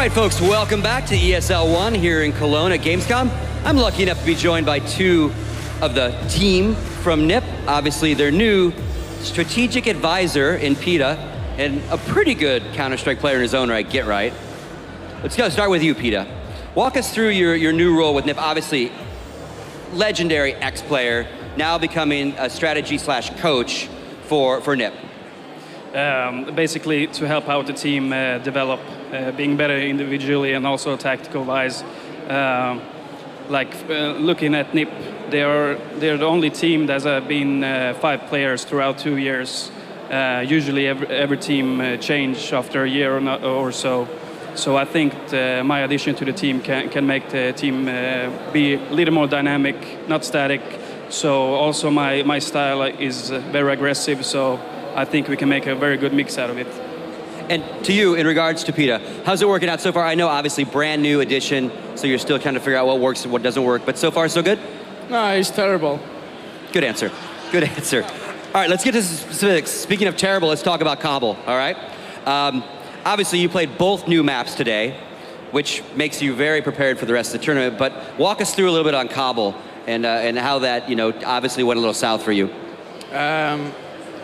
right, folks, welcome back to ESL 1 here in Cologne at Gamescom. I'm lucky enough to be joined by two of the team from NIP. Obviously, their new strategic advisor in PETA and a pretty good Counter-Strike player in his own right, Get Right. Let's go start with you, PETA. Walk us through your new role with NIP. Obviously, legendary ex-player, now becoming a strategy/coach for NIP. Basically to help out the team develop, being better individually and also tactical-wise. Looking at NIP, they're the only team that has been 5 players throughout 2 years. Usually every team change after a year or so. So I think my addition to the team can make the team be a little more dynamic, not static. So also my style is very aggressive, so I think we can make a very good mix out of it. And to you, in regards to PETA, how's it working out so far? I know, obviously, brand new addition, so you're still trying to figure out what works and what doesn't work, but so far, so good? No, it's terrible. Good answer. Good answer. All right, let's get to specifics. Speaking of terrible, let's talk about Kabul, all right? Obviously, you played both new maps today, which makes you very prepared for the rest of the tournament, but walk us through a little bit on Kabul and how that, obviously went a little south for you.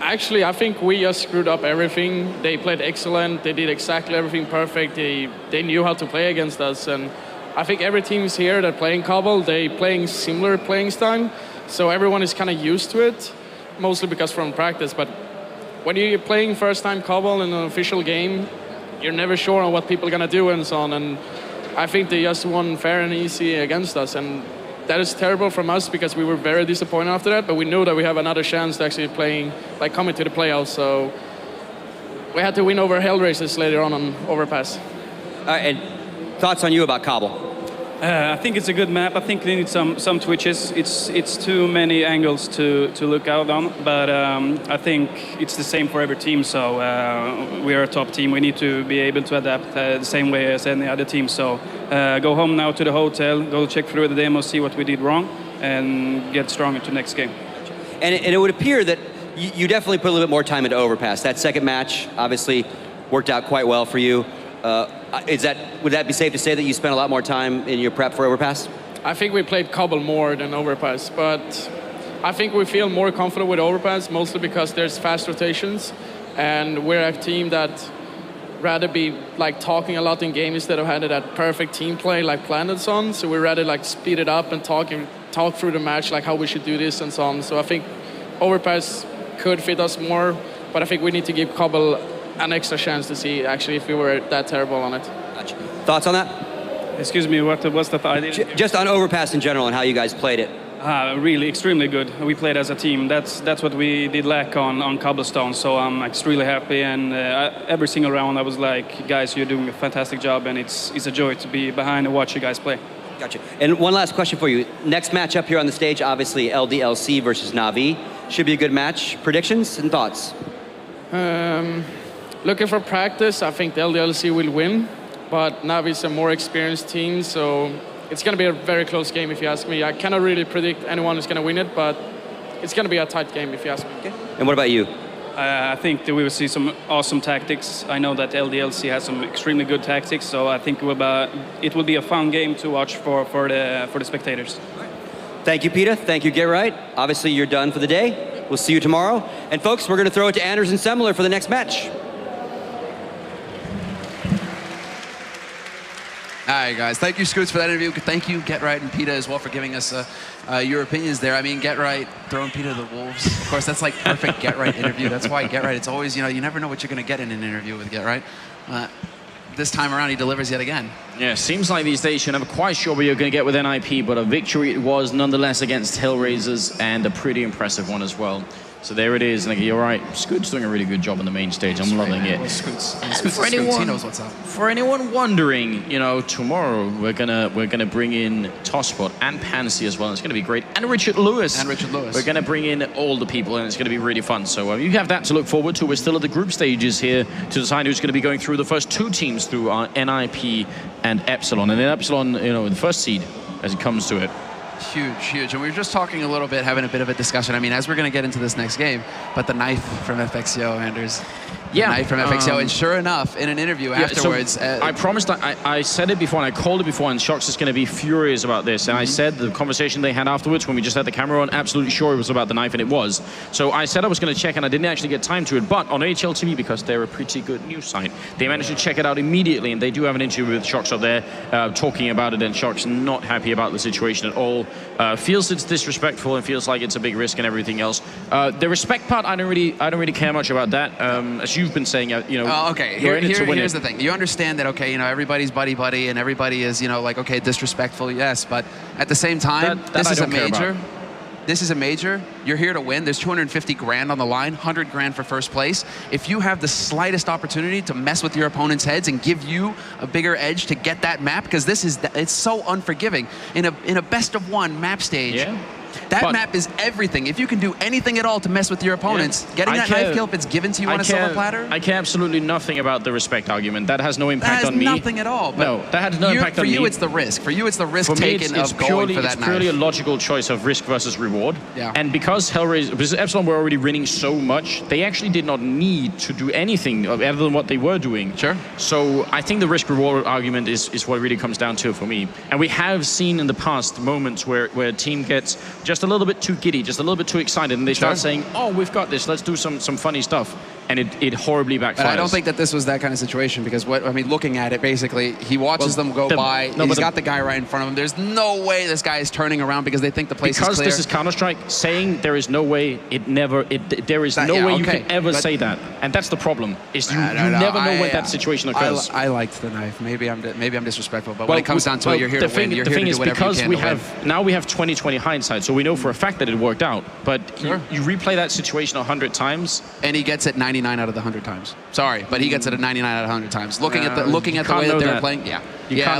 Actually, I think we just screwed up everything. They played excellent. They did exactly everything perfect. They knew how to play against us. And I think every team is here that playing Kabul, they playing similar playing style. So everyone is kind of used to it, mostly because from practice. But when you're playing first time Kabul in an official game, you're never sure on what people are going to do and so on. And I think they just won fair and easy against us. And that is terrible from us because we were very disappointed after that, but we knew that we have another chance to actually coming to the playoffs. So we had to win over Hellraisers later on Overpass. And thoughts on you about Kabul? I think it's a good map. I think they need some twitches. It's too many angles to look out on, but I think it's the same for every team. So we are a top team. We need to be able to adapt the same way as any other team. So go home now to the hotel, go check through the demo, see what we did wrong, and get stronger to next game. And it would appear that you definitely put a little bit more time into Overpass. That second match obviously worked out quite well for you. Would that be safe to say that you spent a lot more time in your prep for Overpass? I think we played Kabul more than Overpass, but I think we feel more confident with Overpass, mostly because there's fast rotations, and we're a team that rather be talking a lot in game instead of having that perfect team play like Planet's on. So we rather speed it up and talk through the match how we should do this and so on. So I think Overpass could fit us more, but I think we need to give Kabul an extra chance to see actually if we were that terrible on it. Gotcha. Thoughts on that? Excuse me, what's the thought? Just on Overpass in general and how you guys played it. Really, extremely good. We played as a team. That's what we did lack on Cobblestone. So I'm extremely happy. And every single round, I was like, guys, you're doing a fantastic job, and it's a joy to be behind and watch you guys play. Gotcha. And one last question for you. Next match up here on the stage, obviously LDLC versus Na'Vi. Should be a good match. Predictions and thoughts? Looking for practice, I think the LDLC will win, but Na'Vi is a more experienced team, so it's going to be a very close game if you ask me. I cannot really predict anyone who's going to win it, but it's going to be a tight game if you ask me. Okay. And what about you? I think that we will see some awesome tactics. I know that LDLC has some extremely good tactics, so I think it will be a fun game to watch for the spectators. Thank you, PETA. Thank you, Get Right. Obviously, you're done for the day. We'll see you tomorrow. And folks, we're going to throw it to Anders and Semler for the next match. All right, guys. Thank you, Scoots, for that interview. Thank you, Get Right and PETA as well for giving us your opinions there. I mean, Get Right throwing PETA to the wolves. Of course, that's like perfect Get Right interview. That's why Get Right, it's always, you never know what you're going to get in an interview with Get Right. This time around, he delivers yet again. Yeah, seems like these days you're never quite sure what you're going to get with NIP, but a victory it was nonetheless against Hellraisers, and a pretty impressive one as well. So there it is, and you're right, Scoot's doing a really good job on the main stage. I'm loving it. Well, Scoots he knows what's up. For anyone wondering, tomorrow we're gonna bring in Tosspot and Pansy as well. It's gonna be great, and Richard Lewis. We're gonna bring in all the people, and it's gonna be really fun. So you have that to look forward to. We're still at the group stages here to decide who's gonna be going through the first 2 teams through our NIP and Epsilon. And in Epsilon, the first seed as it comes to it. Huge, huge. And we were just talking a little bit, having a bit of a discussion. I mean, as we're going to get into this next game, but the knife from FXCO, Anders. Yeah. The knife from FXCO. And sure enough, in an interview afterwards. So I promised, I said it before, and I called it before, and Shox is going to be furious about this. And I said the conversation they had afterwards, when we just had the camera on, absolutely sure it was about the knife, and it was. So I said I was going to check, and I didn't actually get time to it. But on HLTV, because they're a pretty good news site, they managed to check it out immediately, and they do have an interview with Shox up there talking about it, and Shox not happy about the situation at all. Feels it's disrespectful and feels like it's a big risk and everything else. The respect part, I don't really care much about that. As you've been saying, you know. Okay, here's the thing. You understand that, okay, you know, everybody's buddy, and everybody is, you know, like, okay, disrespectful, yes, but at the same time, this is a major. This is a major. You're here to win. There's 250 grand on the line, 100 grand for first place. If you have the slightest opportunity to mess with your opponent's heads and give you a bigger edge to get that map, because it's so unforgiving in a best of one map stage. Yeah. That map is everything. If you can do anything at all to mess with your opponents, getting that knife kill, if it's given to you on a silver platter. I care absolutely nothing about the respect argument. That has no impact on me. That has nothing at all. No, that has no impact on me. For you, it's the risk. For you, it's the risk taken of going for that knife. It's purely a logical choice of risk versus reward. Yeah. And because Epsilon were already winning so much, they actually did not need to do anything other than what they were doing. Sure. So I think the risk-reward argument is what it really comes down to for me. And we have seen in the past moments where a team gets just a little bit too giddy, just a little bit too excited, and they start saying, oh, we've got this, let's do some funny stuff. And it horribly backfires. But I don't think that this was that kind of situation, because looking at it, basically, he watches them go by, he's got the guy right in front of him. There's no way this guy is turning around because they think the place is clear. Because this is Counter-Strike, saying there is no way, there is no way you can ever say that. And that's the problem, is you never know when that situation occurs. I liked the knife. Maybe I'm disrespectful, but when it comes down to it, you're here to win. You're here to do whatever you can to win. Now we have 20/20 hindsight, so we know for a fact that it worked out. But you replay that situation 100 times. And he gets it 99 out of the 100 times. Sorry, but he gets it at 99 out of 100 times. Looking at the way that they're playing,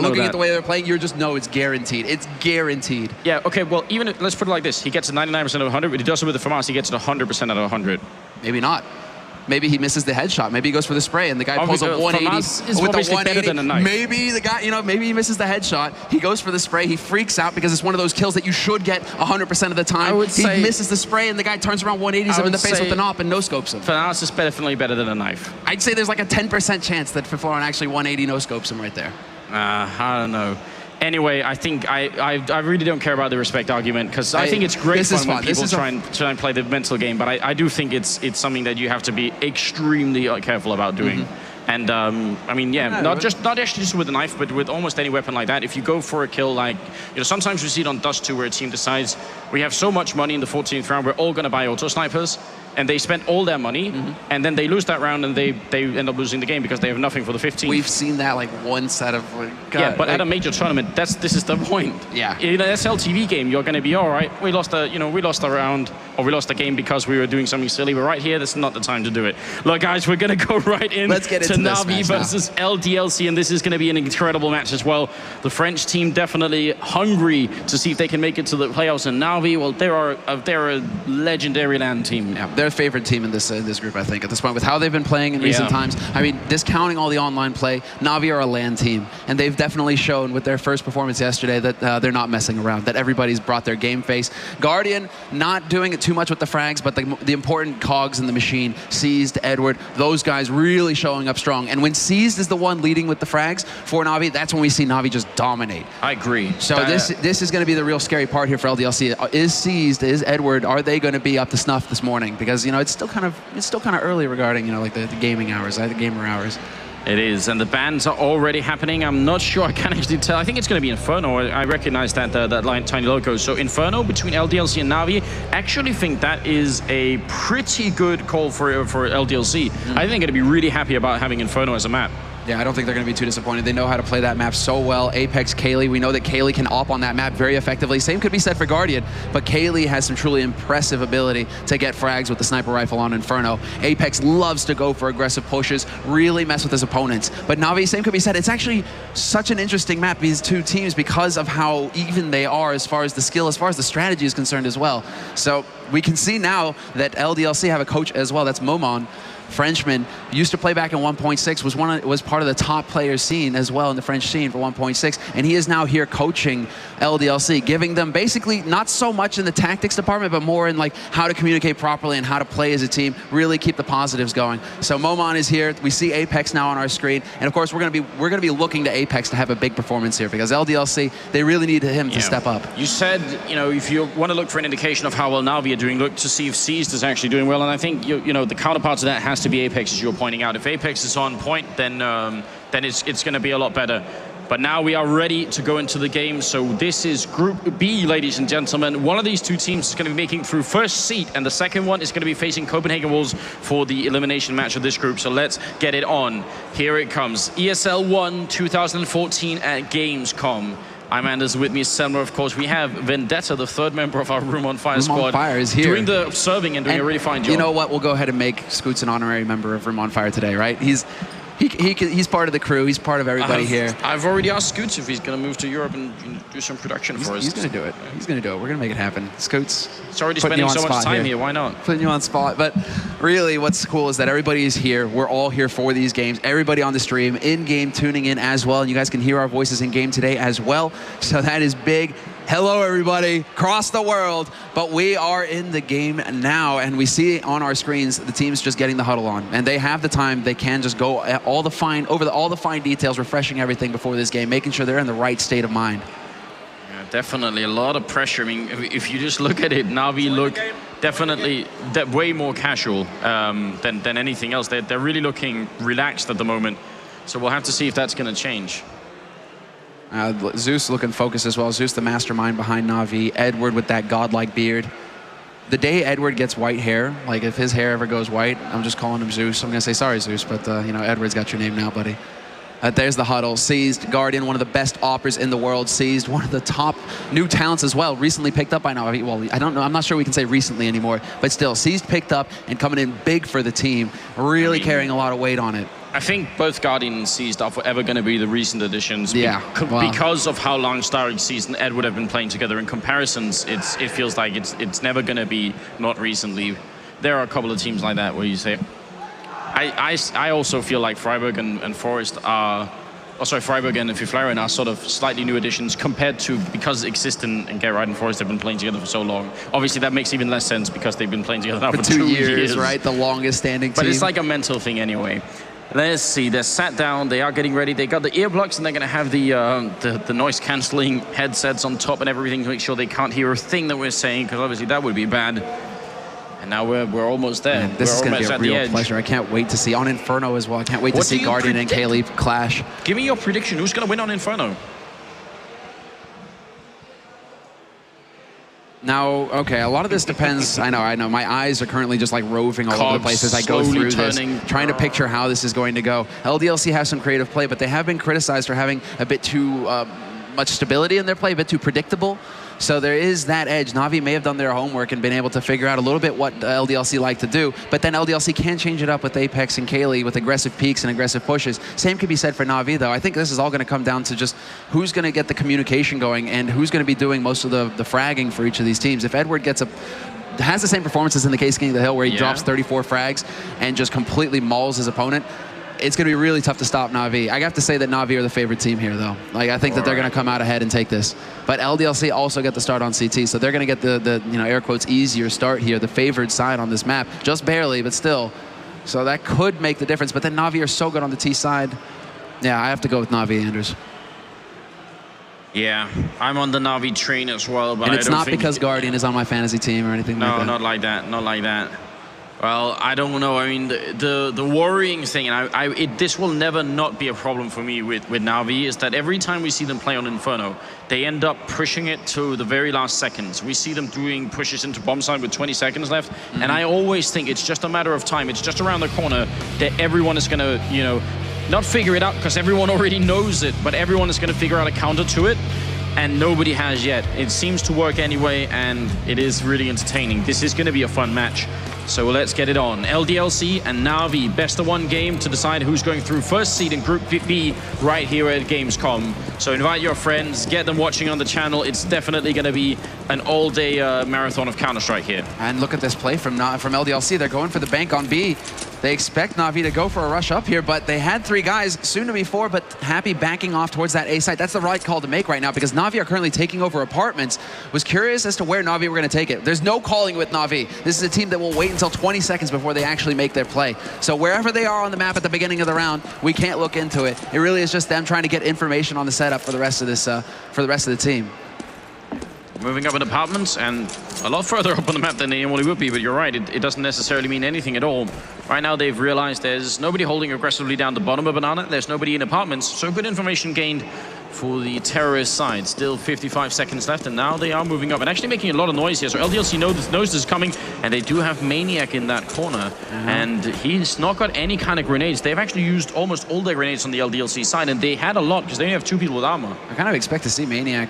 looking at the way they're playing, you just know it's guaranteed. It's guaranteed. Yeah. Okay. Well, let's put it like this: he gets it 99% of 100, but he does it with the FAMAS. He gets it 100% out of 100. Maybe not. Maybe he misses the headshot. Maybe he goes for the spray, and the guy pulls a 180 with the 180. Better than a knife. Maybe the guy, maybe he misses the headshot. He goes for the spray. He freaks out because it's one of those kills that you should get 100% of the time. He misses the spray, and the guy turns around 180s him in the face with an op and no-scopes him. FAMAS is definitely better than a knife. I'd say there's like a 10% chance that Fifloran actually 180 no-scopes him right there. I don't know. Anyway, I think I really don't care about the respect argument, because I think it's great fun when people try and play the mental game, but I do think it's something that you have to be extremely careful about doing. And I mean, not actually just with a knife, but with almost any weapon like that. If you go for a kill, like, sometimes we see it on Dust 2 where a team decides we have so much money in the 14th round, we're all going to buy auto snipers. And they spend all their money, and then they lose that round, and they end up losing the game because they have nothing for the 15th. We've seen that like one set of at a major tournament, this is the point. Yeah. In an SLTV game, you're going to be all right. We lost a round, or we lost a game because we were doing something silly. But right here, this is not the time to do it. Look, guys, we're going to go right in. Let's get into Navi versus LDLC, and this is going to be an incredible match as well. The French team definitely hungry to see if they can make it to the playoffs, and Navi, well, they're a legendary LAN team. Yeah. Their favorite team in this group, I think, at this point, with how they've been playing in recent times. I mean, discounting all the online play, Navi are a LAN team, and they've definitely shown with their first performance yesterday that they're not messing around, that everybody's brought their game face. Guardian not doing it too much with the frags, but the important cogs in the machine, Seized, Edward, those guys really showing up strong. And when Seized is the one leading with the frags for Navi, that's when we see Navi just dominate. I agree. So this is going to be the real scary part here for LDLC. Is Seized, is Edward, are they going to be up to snuff this morning? Because it's still kind of early regarding like the gaming hours, the gamer hours. It is, and the bans are already happening. I'm not sure, I can't actually tell. I think it's going to be Inferno. I recognize that line, tiny logo. So Inferno between LDLC and Navi. Actually think that is a pretty good call for LDLC. I think they're going to be really happy about having Inferno as a map. Yeah, I don't think they're going to be too disappointed. They know how to play that map so well. Apex, Kaylee, we know that Kaylee can op on that map very effectively. Same could be said for Guardian, but Kaylee has some truly impressive ability to get frags with the sniper rifle on Inferno. Apex loves to go for aggressive pushes, really mess with his opponents. But Navi, same could be said. It's actually such an interesting map, these two teams, because of how even they are as far as the skill, as far as the strategy is concerned as well. So we can see now that LDLC have a coach as well. That's Momon. Frenchman, used to play back in 1.6, was part part of the top players scene as well in the French scene for 1.6, and he is now here coaching LDLC, giving them basically not so much in the tactics department, but more in like how to communicate properly and how to play as a team, really keep the positives going. So Momon is here. We see Apex now on our screen, and of course we're gonna be looking to Apex to have a big performance here because LDLC, they really need him to step up. You said, you know, if you want to look for an indication of how well Na'Vi are doing, look to see if Seized is actually doing well, and I think you know the counterpart to that has to be Apex, as you're pointing out. If Apex is on point, then it's going to be a lot better. But now we are ready to go into the game. So this is Group B, ladies and gentlemen. One of these two teams is going to be making through first seed, and the second one is going to be facing Copenhagen Wolves for the elimination match of this group. So let's get it on. Here it comes. ESL 1 2014 at Gamescom. I'm Anders, with me is Selma, of course. We have Vendetta, the third member of our Room on Fire squad. Room on Fire is here. Doing the serving and doing a really fine job. You know what? We'll go ahead and make Scoots an honorary member of Room on Fire today, right? He's part of the crew. He's part of everybody here. I've already asked Scoots if he's going to move to Europe and do some production for us. He's going to do it. He's going to do it. We're going to make it happen. Scoots. It's already spending so much time here. Why not? Putting you on spot. But really, what's cool is that everybody is here. We're all here for these games. Everybody on the stream, in-game, tuning in as well. And you guys can hear our voices in-game today as well. So that is big. Hello, everybody, across the world. But we are in the game now, and we see on our screens the teams just getting the huddle on, and they have the time. They can just go all the fine details, refreshing everything before this game, making sure they're in the right state of mind. Yeah, definitely a lot of pressure. I mean, if you just look at it, Na'Vi look definitely way more casual than anything else. They're really looking relaxed at the moment. So we'll have to see if that's going to change. Zeus looking focused as well. Zeus, the mastermind behind Na'Vi. Edward with that godlike beard. The day Edward gets white hair, like if his hair ever goes white, I'm just calling him Zeus. I'm going to say, sorry, Zeus, but, you know, Edward's got your name now, buddy. There's the huddle. Seized, Guardian, one of the best operas in the world. Seized, one of the top new talents as well. Recently picked up by Na'Vi. Well, I don't know. I'm not sure we can say recently anymore, but still, Seized picked up and coming in big for the team, really carrying a lot of weight on it. I think both Guardian and Seized are forever going to be the recent additions. Yeah. Because of how long Starry, Seized, and Edward have been playing together. In comparisons, it feels like it's never going to be not recently. There are a couple of teams like that where you say, I also feel like Freiburg and Forest are, Freiburg and Fiflarian are sort of slightly new additions compared to, because Exist and Get Right and Forest have been playing together for so long. Obviously, that makes even less sense because they've been playing together now for 2 years. Right? The longest standing team. But it's like a mental thing anyway. Let's see, they're sat down, they are getting ready. They got the earplugs and they're going to have the noise cancelling headsets on top and everything to make sure they can't hear a thing that we're saying, because obviously that would be bad. And now we're almost there. Man, this is going to be a real pleasure. I can't wait to see on Inferno as well. I can't wait to see Guardian and Kaylee clash. Give me your prediction. Who's going to win on Inferno? Now, okay, a lot of this depends. I know. My eyes are currently just like roving all over the place as I go through this, trying to picture how this is going to go. LDLC has some creative play, but they have been criticized for having a bit too much stability in their play, a bit too predictable. So there is that edge. Na'Vi may have done their homework and been able to figure out a little bit what LDLC like to do, but then LDLC can change it up with Apex and Kaylee with aggressive peaks and aggressive pushes. Same could be said for Na'Vi, though. I think this is all going to come down to just who's going to get the communication going and who's going to be doing most of the fragging for each of these teams. If Edward has the same performances in the case King of the Hill where he drops 34 frags and just completely mauls his opponent, it's going to be really tough to stop Na'Vi. I have to say that Na'Vi are the favorite team here, though. Like, I think that they're going to come out ahead and take this. But LDLC also get the start on CT, so they're going to get the you know, air quotes, easier start here, the favored side on this map. Just barely, but still. So that could make the difference. But then Na'Vi are so good on the T side. Yeah, I have to go with Na'Vi, Anders. Yeah, I'm on the Na'Vi train as well. But and it's not because Guardian is on my fantasy team or anything like that. No, not like that. Not like that. Well, I don't know. I mean, the worrying thing, and this will never not be a problem for me with Na'Vi, is that every time we see them play on Inferno, they end up pushing it to the very last seconds. We see them doing pushes into bomb side with 20 seconds left, and I always think it's just a matter of time. It's just around the corner that everyone is going to, you know, not figure it out because everyone already knows it, but everyone is going to figure out a counter to it. And nobody has yet. It seems to work anyway, and it is really entertaining. This is going to be a fun match. So let's get it on. LDLC and Na'Vi, best of one game to decide who's going through first seed in Group B right here at Gamescom. So invite your friends, get them watching on the channel. It's definitely going to be an all-day marathon of Counter-Strike here. And look at this play from LDLC. They're going for the bank on B. They expect Na'Vi to go for a rush up here, but they had 3 guys, soon to be 4, but Happy backing off towards that A site. That's the right call to make right now because Na'Vi are currently taking over apartments. Was curious as to where Na'Vi were going to take it. There's no calling with Na'Vi. This is a team that will wait until 20 seconds before they actually make their play. So wherever they are on the map at the beginning of the round, we can't look into it. It really is just them trying to get information on the setup for the rest of this, for the rest of the team. Moving up in apartments and a lot further up on the map than they normally would be, but you're right, it doesn't necessarily mean anything at all. Right now they've realized there's nobody holding aggressively down the bottom of Banana, there's nobody in apartments, so good information gained for the terrorist side. Still 55 seconds left, and now they are moving up and actually making a lot of noise here. So LDLC knows this is coming, and they do have Maniac in that corner, and he's not got any kind of grenades. They've actually used almost all their grenades on the LDLC side, and they had a lot because they only have 2 people with armor. I kind of expect to see Maniac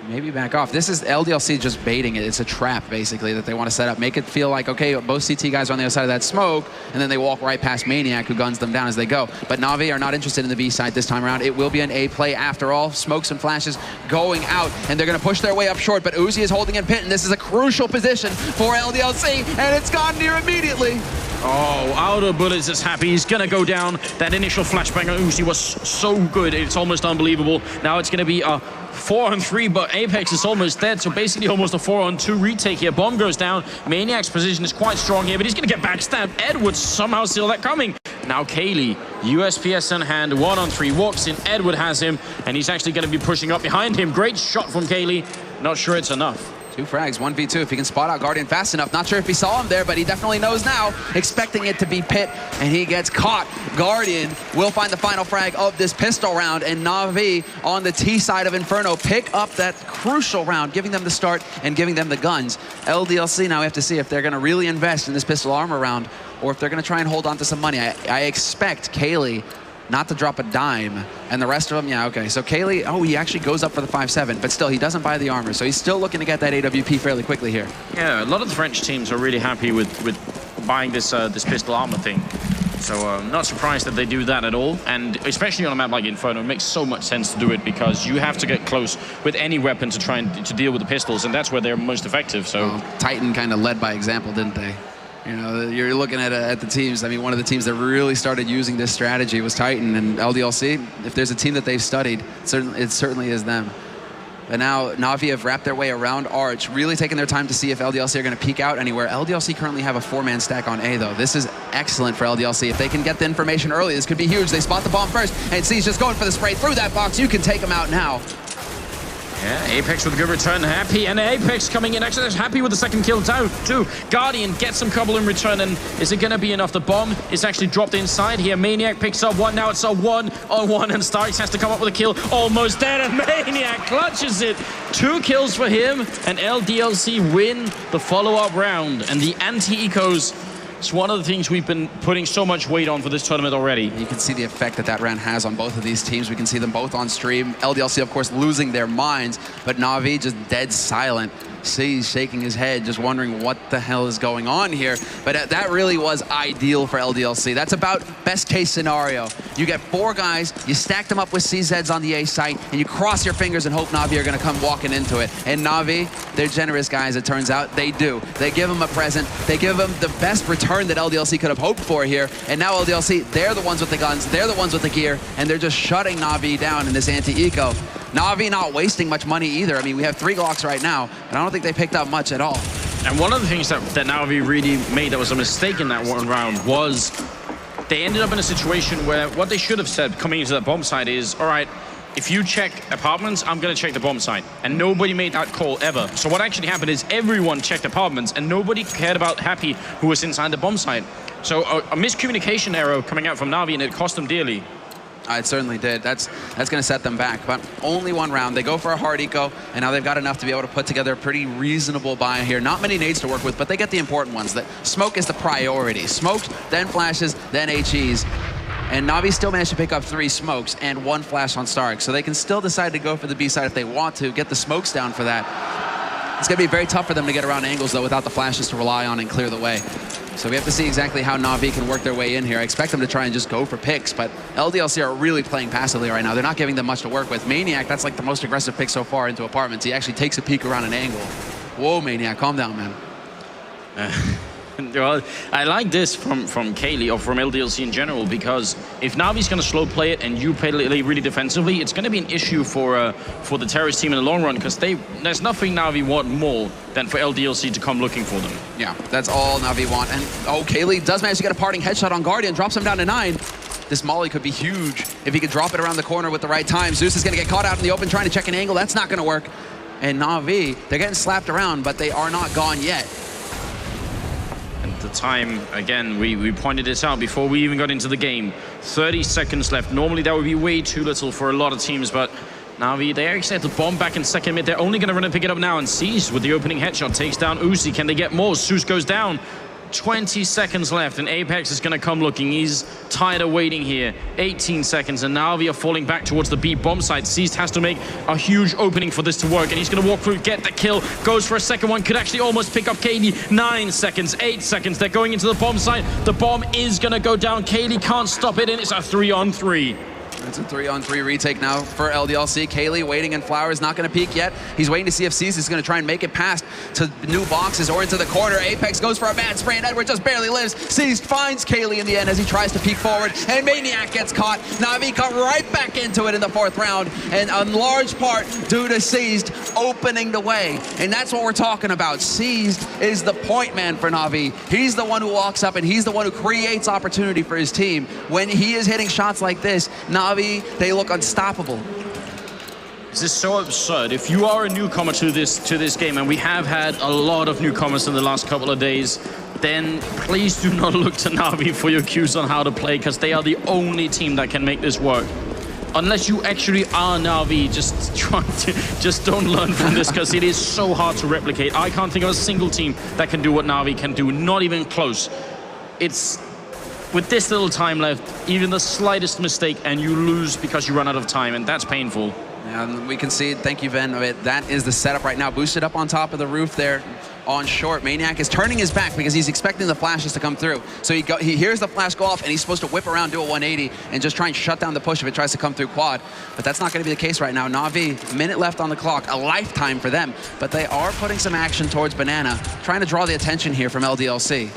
maybe back off. This is LDLC just baiting it. It's a trap, basically, that they want to set up. Make it feel like, okay, both CT guys are on the other side of that smoke, and then they walk right past Maniac, who guns them down as they go. But Na'Vi are not interested in the B side this time around. It will be an A play after all. Smokes and flashes going out, and they're going to push their way up short, but Uzi is holding in pit, and this is a crucial position for LDLC, and it's gone near immediately. Oh, out of bullets is Happy. He's going to go down. That initial flashbang on Uzi was so good. It's almost unbelievable. Now it's going to be a 4-on-3, but Apex is almost dead, so basically almost a 4-on-2 retake here. Bomb goes down. Maniac's position is quite strong here, but he's going to get backstabbed. Edward somehow saw that coming. Now Kaylee, USPS in hand, 1-on-3, walks in. Edward has him, and he's actually going to be pushing up behind him. Great shot from Kaylee. Not sure it's enough. 2 frags, 1v2, if he can spot out Guardian fast enough. Not sure if he saw him there, but he definitely knows now. Expecting it to be Pit, and he gets caught. Guardian will find the final frag of this pistol round, and Na'Vi on the T side of Inferno pick up that crucial round, giving them the start and giving them the guns. LDLC now have to see if they're going to really invest in this pistol armor round, or if they're going to try and hold on to some money. I expect Kaylee not to drop a dime, and the rest of them, yeah, okay. So Kaylee, oh, he actually goes up for the 5-7, but still, he doesn't buy the armor, so he's still looking to get that AWP fairly quickly here. Yeah, a lot of the French teams are really happy with buying this this pistol armor thing. So I'm not surprised that they do that at all, and especially on a map like Inferno, it makes so much sense to do it because you have to get close with any weapon to try and to deal with the pistols, and that's where they're most effective. So Titan kind of led by example, didn't they? You know, you're looking at the teams. I mean, one of the teams that really started using this strategy was Titan, and LDLC. If there's a team that they've studied, it certainly is them. But now Na'Vi have wrapped their way around Arch, really taking their time to see if LDLC are going to peek out anywhere. LDLC currently have a 4-man stack on A, though. This is excellent for LDLC. If they can get the information early, this could be huge. They spot the bomb first, and C's just going for the spray through that box. You can take them out now. Yeah, Apex with a good return. Happy, and Apex coming in. Actually, Happy with the second kill too. Guardian gets some trouble in return, and is it going to be enough? The bomb is actually dropped inside here. Maniac picks up one. Now it's a 1-on-1, and Starks has to come up with a kill. Almost dead, and Maniac clutches it. 2 kills for him, and LDLC win the follow-up round. And the anti-ecos, it's one of the things we've been putting so much weight on for this tournament already. You can see the effect that round has on both of these teams. We can see them both on stream. LDLC, of course, losing their minds, but Na'Vi just dead silent. He's shaking his head, just wondering what the hell is going on here. But that really was ideal for LDLC. That's about best case scenario. You get 4 guys, you stack them up with CZs on the A site, and you cross your fingers and hope Na'Vi are going to come walking into it. And Na'Vi, they're generous guys, it turns out. They do. They give them a present. They give them the best return that LDLC could have hoped for here. And now LDLC, they're the ones with the guns, they're the ones with the gear, and they're just shutting Na'Vi down in this anti-eco. Na'Vi not wasting much money either. I mean, we have 3 Glocks right now, and I don't think they picked up much at all. And one of the things that Na'Vi really made that was a mistake in that one round was they ended up in a situation where what they should have said coming into that bomb site is, all right, if you check apartments, I'm going to check the bomb site. And nobody made that call ever. So what actually happened is everyone checked apartments, and nobody cared about Happy, who was inside the bomb site. So a miscommunication error coming out from Na'Vi, and it cost them dearly. It certainly did. That's going to set them back. But only 1 round. They go for a hard eco, and now they've got enough to be able to put together a pretty reasonable buy here. Not many nades to work with, but they get the important ones. That smoke is the priority. Smokes, then flashes, then HEs. And Na'Vi still managed to pick up 3 smokes and 1 flash on Stark. So they can still decide to go for the B side if they want to, get the smokes down for that. It's going to be very tough for them to get around angles, though, without the flashes to rely on and clear the way. So we have to see exactly how Na'Vi can work their way in here. I expect them to try and just go for picks, but LDLC are really playing passively right now. They're not giving them much to work with. Maniac, that's like the most aggressive pick so far into apartments. He actually takes a peek around an angle. Whoa, Maniac, calm down, man. Well, I like this from Kaylee or from LDLC in general, because if Navi's going to slow play it and you play it really defensively, it's going to be an issue for the terrorist team in the long run, because there's nothing Navi want more than for LDLC to come looking for them. Yeah, that's all Navi want. And Kaylee does manage to get a parting headshot on Guardian, drops him down to 9. This molly could be huge if he could drop it around the corner with the right time. Zeus is going to get caught out in the open trying to check an angle. That's not going to work. And Navi, they're getting slapped around, but they are not gone yet. And the time, again, we pointed this out before we even got into the game. 30 seconds left. Normally that would be way too little for a lot of teams, but Navi, they actually had the bomb back in second mid. They're only going to run and pick it up now, and Seized with the opening headshot takes down Uzi. Can they get more? Zeus goes down. 20 seconds left, and Apex is going to come looking. He's tired of waiting here. 18 seconds, and Navi are falling back towards the B bomb site. Seized has to make a huge opening for this to work, and he's going to walk through, get the kill, goes for a second one, could actually almost pick up KD. 9 seconds, 8 seconds, they're going into the bomb site. The bomb is going to go down. KD can't stop it, and it's a 3-on-3. It's a 3-on-3 retake now for LDLC. Kaylee waiting in Flowers, not going to peek yet. He's waiting to see if Seized is going to try and make it past to new boxes or into the corner. Apex goes for a bad spray, and Edward just barely lives. Seized finds Kaylee in the end as he tries to peek forward, and Maniac gets caught. Navi cut right back into it in the 4th round, and in large part due to Seized opening the way. And that's what we're talking about. Seized is the point man for Navi. He's the one who walks up, and he's the one who creates opportunity for his team. When he is hitting shots like this, Navi, they look unstoppable. This is so absurd. If you are a newcomer to this game, and we have had a lot of newcomers in the last couple of days, then please do not look to Navi for your cues on how to play, because they are the only team that can make this work. Unless you actually are Navi, just don't learn from this, because it is so hard to replicate. I can't think of a single team that can do what Navi can do, not even close. It's with this little time left, even the slightest mistake and you lose because you run out of time, and that's painful. And we can see, thank you, Ven, that is the setup right now. Boosted up on top of the roof there on short. Maniac is turning his back because he's expecting the flashes to come through. So he hears the flash go off, and he's supposed to whip around, do a 180, and just try and shut down the push if it tries to come through quad. But that's not going to be the case right now. Na'Vi, minute left on the clock, a lifetime for them. But they are putting some action towards Banana, trying to draw the attention here from LDLC.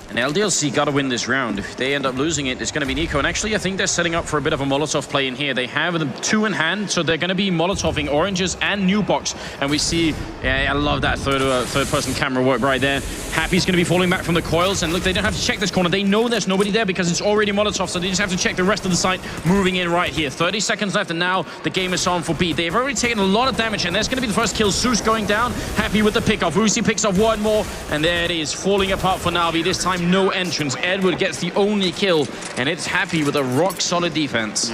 And LDLC got to win this round. If they end up losing it, it's going to be Nico. And actually, I think they're setting up for a bit of a Molotov play in here. They have the 2 in hand, so they're going to be Molotoving oranges and new box. And we see, yeah, I love that third-person camera work right there. Happy's going to be falling back from the coils. And look, they don't have to check this corner. They know there's nobody there because it's already Molotov, so they just have to check the rest of the site moving in right here. 30 seconds left, and now the game is on for B. They've already taken a lot of damage, and there's going to be the first kill. Zeus going down. Happy with the pickoff. Uzi picks off one more, and there it is, falling apart for Na'Vi. This time, no entrance. Edward gets the only kill, and it's Happy with a rock-solid defense.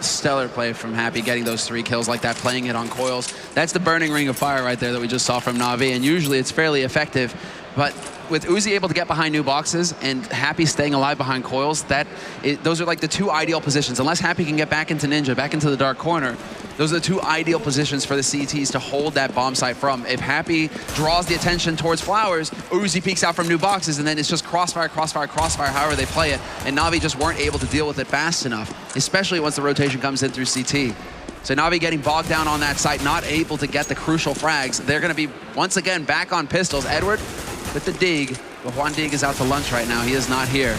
Stellar play from Happy, getting those 3 kills like that, playing it on coils. That's the burning ring of fire right there that we just saw from Na'Vi, and usually it's fairly effective. But with Uzi able to get behind new boxes and Happy staying alive behind coils, those are like the 2 ideal positions. Unless Happy can get back into Ninja, back into the dark corner, those are the 2 ideal positions for the CTs to hold that bomb site from. If Happy draws the attention towards Flowers, Uzi peeks out from new boxes, and then it's just crossfire, crossfire, crossfire, however they play it. And Na'Vi just weren't able to deal with it fast enough, especially once the rotation comes in through CT. So Na'Vi getting bogged down on that site, not able to get the crucial frags. They're going to be, once again, back on pistols. Edward with the dig, but Juan Dig is out to lunch right now. He is not here.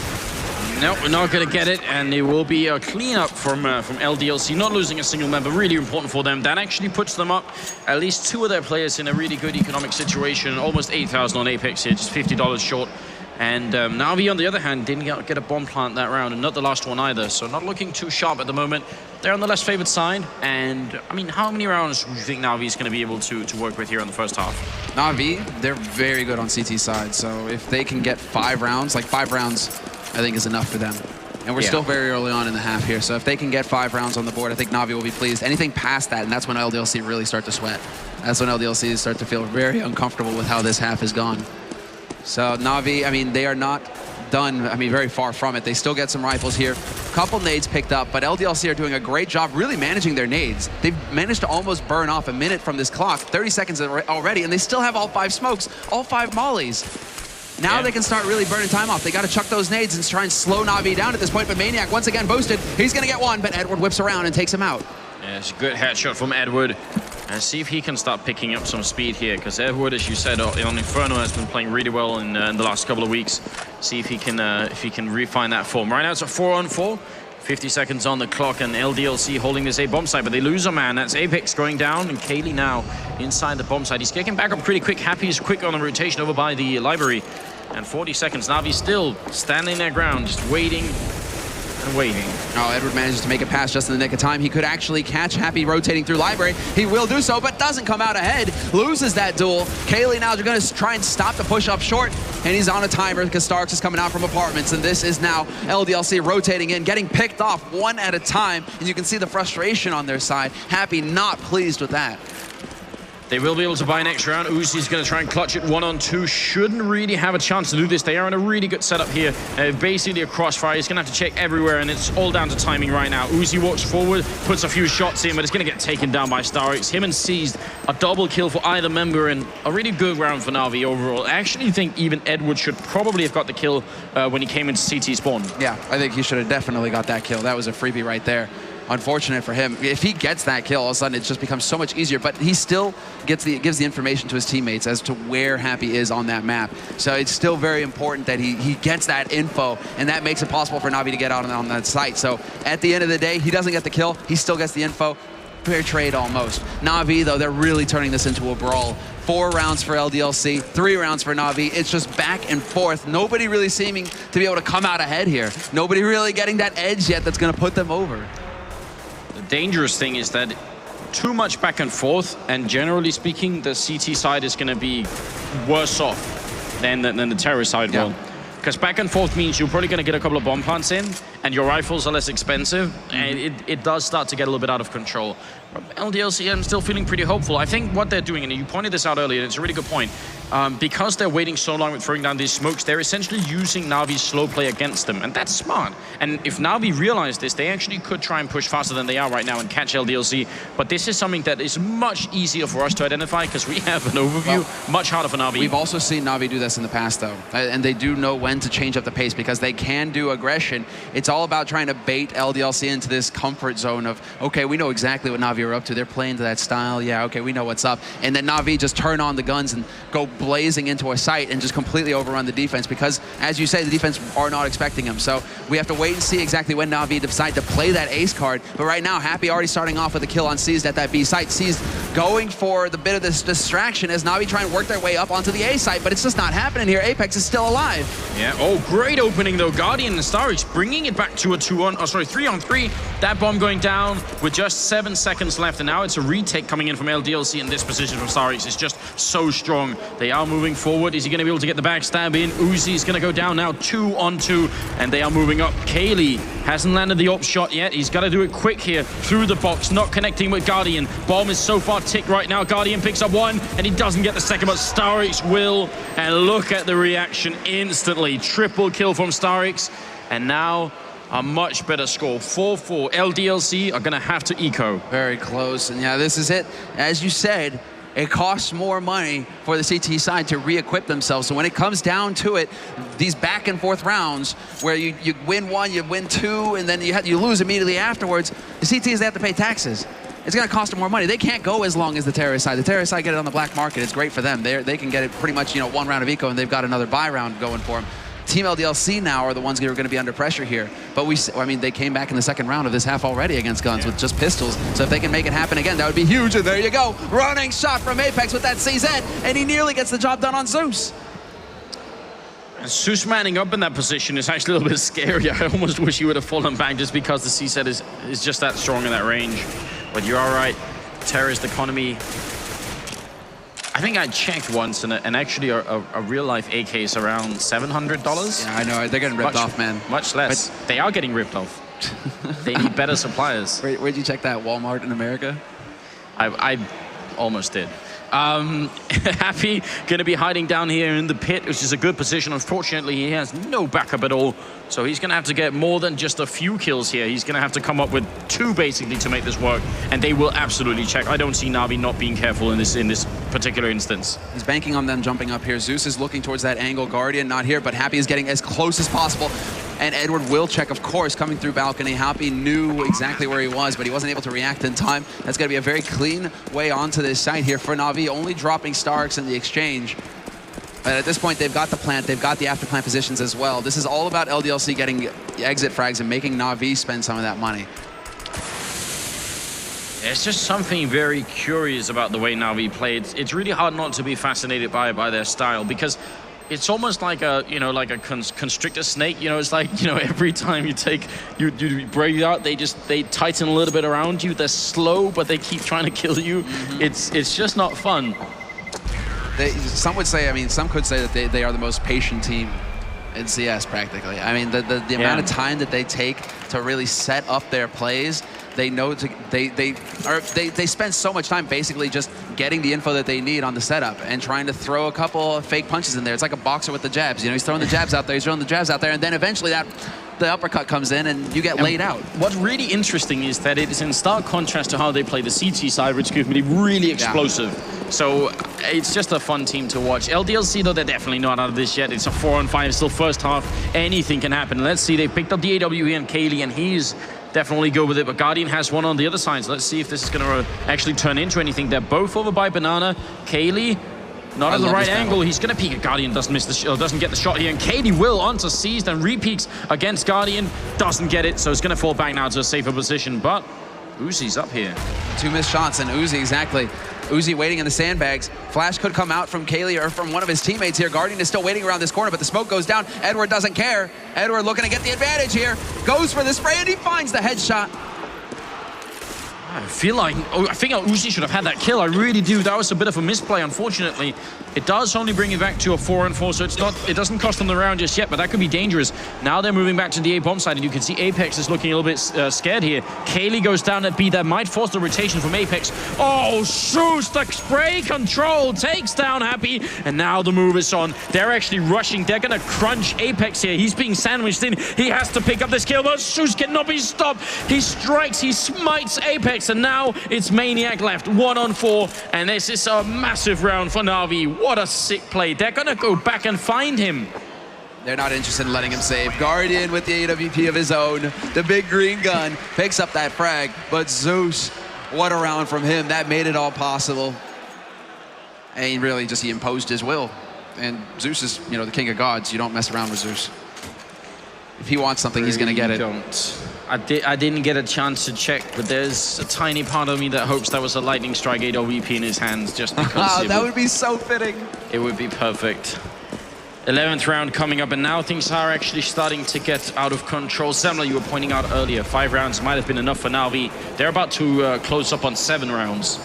No, we're not going to get it, and it will be a cleanup from LDLC, not losing a single member, really important for them. That actually puts them up at least 2 of their players in a really good economic situation, almost 8,000 on Apex here, just $50 short. And Na'Vi, on the other hand, didn't get a bomb plant that round, and not the last one either, so not looking too sharp at the moment. They're on the less favored side, and I mean, how many rounds do you think Na'Vi is going to be able to work with here in the first half? Na'Vi, they're very good on CT side, so if they can get 5 rounds, like 5 rounds, I think is enough for them. And we're still very early on in the half here, so if they can get 5 rounds on the board, I think Na'Vi will be pleased. Anything past that, and that's when LDLC really start to sweat. That's when LDLC start to feel very uncomfortable with how this half has gone. So Na'Vi, I mean, they are not done, I mean, very far from it. They still get some rifles here. Couple nades picked up, but LDLC are doing a great job really managing their nades. They've managed to almost burn off a minute from this clock, 30 seconds already, and they still have all 5 smokes, all 5 mollies. Now they can start really burning time off. They got to chuck those nades and try and slow Na'Vi down at this point, but Maniac once again boosted. He's going to get one, but Edward whips around and takes him out. Yeah, it's a good headshot from Edward. And see if he can start picking up some speed here, because Edward, as you said, on Inferno has been playing really well in the last couple of weeks. See if he can refine that form. Right now it's a 4-on-4. 50 seconds on the clock, and LDLC holding this A bomb site, but they lose a man. That's Apex going down, and Kaylee now inside the bomb site. He's kicking back up pretty quick. Happy is quick on the rotation over by the library. And 40 seconds. Navi still standing their ground, just waiting and waiting. Oh, Edward manages to make it past just in the nick of time. He could actually catch Happy rotating through library. He will do so, but doesn't come out ahead. Loses that duel. Kaylee now going to try and stop the push up short, and he's on a timer because Starks is coming out from apartments, and this is now LDLC rotating in, getting picked off one at a time, and you can see the frustration on their side. Happy not pleased with that. They will be able to buy next round. Uzi's going to try and clutch it 1-on-2. Shouldn't really have a chance to do this. They are in a really good setup here. Basically a crossfire. He's going to have to check everywhere, and it's all down to timing right now. Uzi walks forward, puts a few shots in, but it's going to get taken down by Starix. Him and Seized, a double kill for either member, and a really good round for Na'Vi overall. I actually think even Edward should probably have got the kill when he came into CT spawn. Yeah, I think he should have definitely got that kill. That was a freebie right there. Unfortunate for him. If he gets that kill, all of a sudden it just becomes so much easier, but he still gives the information to his teammates as to where Happy is on that map. So it's still very important that he gets that info, and that makes it possible for Na'Vi to get out on that site. So at the end of the day, he doesn't get the kill, he still gets the info. Fair trade almost. Na'Vi, though, they're really turning this into a brawl. 4 rounds for LDLC, 3 rounds for Na'Vi. It's just back and forth. Nobody really seeming to be able to come out ahead here. Nobody really getting that edge yet that's going to put them over. The dangerous thing is that too much back and forth, and generally speaking, the CT side is going to be worse off than the terror side will. Because back and forth means you're probably going to get a couple of bomb plants in, and your rifles are less expensive, and it does start to get a little bit out of control. LDLC, I'm still feeling pretty hopeful. I think what they're doing, and you pointed this out earlier, and it's a really good point, because they're waiting so long with throwing down these smokes, they're essentially using Navi's slow play against them, and that's smart. And if Na'Vi realize this, they actually could try and push faster than they are right now and catch LDLC, but this is something that is much easier for us to identify because we have an overview, much harder for Na'Vi. We've also seen Na'Vi do this in the past, though, and they do know when to change up the pace because they can do aggression. It's all about trying to bait LDLC into this comfort zone of, okay, we know exactly what Na'Vi are up to. They're playing to that style. Yeah, okay, we know what's up. And then Na'Vi just turn on the guns and go blazing into a site and just completely overrun the defense because, as you say, the defense are not expecting him. So we have to wait and see exactly when Na'Vi decide to play that ace card. But right now, Happy already starting off with a kill on Seized at that B site. Seized going for the bit of this distraction as Na'Vi try and work their way up onto the A site, but it's just not happening here. Apex is still alive. Yeah, oh, great opening though. Guardian and Starix bringing it back to a 3-on-3. That bomb going down with just 7 seconds left, and now it's a retake coming in from LDLC, and this position from Starix is just so strong. They are moving forward. Is he going to be able to get the backstab in? Uzi is going to go down now 2-on-2, and they are moving up. Kaylee hasn't landed the op shot yet. He's got to do it quick here through the box, not connecting with Guardian. Bomb is so far ticked right now. Guardian picks up one, and he doesn't get the second, but Starix will, and look at the reaction instantly. Triple kill from Starix, and now a much better score. 4-4. LDLC are going to have to eco. Very close. And yeah, this is it. As you said, it costs more money for the CT side to re-equip themselves. So when it comes down to it, these back and forth rounds where you win 1, you win 2, and then you lose immediately afterwards, the CTs, they have to pay taxes. It's going to cost them more money. They can't go as long as the terrorist side. The terrorist side get it on the black market. It's great for them. They can get it pretty much, 1 round of eco, and they've got another buy round going for them. Team LDLC now are the ones that are going to be under pressure here. But they came back in the second round of this half already against guns with just pistols. So if they can make it happen again, that would be huge. And there you go. Running shot from Apex with that CZ. And he nearly gets the job done on Zeus. And Zeus manning up in that position is actually a little bit scary. I almost wish he would have fallen back just because the CZ is just that strong in that range. But you are right. Terrorist economy. I think I checked once, and actually a real-life AK is around $700. Yeah, I know. They're getting ripped off, man. Much less. But they are getting ripped off. They need better suppliers. Where'd you check that? Walmart in America? I almost did. Happy going to be hiding down here in the pit, which is a good position. Unfortunately, he has no backup at all. So he's going to have to get more than just a few kills here. He's going to have to come up with 2 basically to make this work. And they will absolutely check. I don't see Na'Vi not being careful in this particular instance. He's banking on them jumping up here. Zeus is looking towards that angle. Guardian not here, but Happy is getting as close as possible. And Edward Wilczek, of course, coming through balcony. Hoppy knew exactly where he was, but he wasn't able to react in time. That's going to be a very clean way onto this site here for Na'Vi, only dropping Starks in the exchange. But at this point, they've got the plant, they've got the after plant positions as well. This is all about LDLC getting exit frags and making Na'Vi spend some of that money. There's just something very curious about the way Na'Vi play. It's really hard not to be fascinated by their style, because it's almost like a, you know, like a constrictor snake. You know, it's like, you know, every time you break it out, they tighten a little bit around you. They're slow, but they keep trying to kill you. It's just not fun. Some would say, I mean, some could say that they are the most patient team in CS practically. I mean, the amount of time that they take to really set up their plays. They know they spend so much time basically just getting the info that they need on the setup and trying to throw a couple of fake punches in there. It's like a boxer with the jabs. You know, he's throwing the jabs out there, he's throwing the jabs out there, and then eventually the uppercut comes in and you get laid out. What's really interesting is that it is in stark contrast to how they play the CT side, which could be really explosive. Yeah. So it's just a fun team to watch. LDLC, though, they're definitely not out of this yet. It's a 4-on-5, still first half. Anything can happen. Let's see, they picked up the AWE and Kaylee, and he's definitely go with it, but Guardian has one on the other side, so let's see if this is going to actually turn into anything. They're both over by Banana. Kaylee, not at the right angle. He's going to peek at Guardian, doesn't get the shot here, and Kaylee will onto Seized and repeaks against Guardian, doesn't get it, so it's going to fall back now to a safer position, but Uzi's up here. 2 missed shots, and Uzi, exactly. Uzi waiting in the sandbags. Flash could come out from Kaylee or from one of his teammates here. Guardian is still waiting around this corner, but the smoke goes down. Edward doesn't care. Edward looking to get the advantage here. Goes for the spray, and he finds the headshot. I think Uzi should have had that kill. I really do. That was a bit of a misplay, unfortunately. It does only bring it back to a 4-on-4, so it doesn't cost them the round just yet, but that could be dangerous. Now they're moving back to the A bomb side, and you can see Apex is looking a little bit scared here. Kaylee goes down at B. That might force the rotation from Apex. Oh, Shoes, the spray control takes down Happy, and now the move is on. They're actually rushing. They're going to crunch Apex here. He's being sandwiched in. He has to pick up this kill, but Shoes cannot be stopped. He strikes, he smites Apex, and now it's Maniac left, 1-on-4, and this is a massive round for Na'Vi. What a sick play. They're gonna go back and find him. They're not interested in letting him save. Guardian with the AWP of his own. The big green gun picks up that frag, but Zeus, what a round from him. That made it all possible. And he really just, he imposed his will. And Zeus is, you know, the king of gods. You don't mess around with Zeus. If he wants something, he's gonna get it. I didn't get a chance to check, but there's a tiny part of me that hopes that was a lightning strike AWP in his hands, just because that would be so fitting. It would be perfect. 11th round coming up, and now things are actually starting to get out of control. Semler, you were pointing out earlier, 5 rounds might have been enough for Na'Vi. They're about to close up on 7 rounds.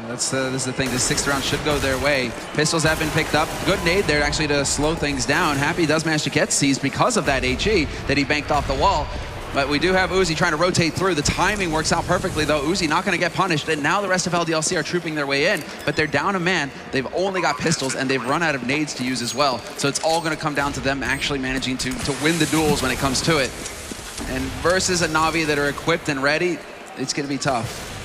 This is the thing, the 6th round should go their way. Pistols have been picked up. Good nade there actually to slow things down. Happy does manage to get seized because of that HE that he banked off the wall. But we do have Uzi trying to rotate through. The timing works out perfectly, though. Uzi not going to get punished, and now the rest of LDLC are trooping their way in, but they're down a man. They've only got pistols, and they've run out of nades to use as well. So it's all going to come down to them actually managing to win the duels when it comes to it. And versus a Na'Vi that are equipped and ready, it's going to be tough.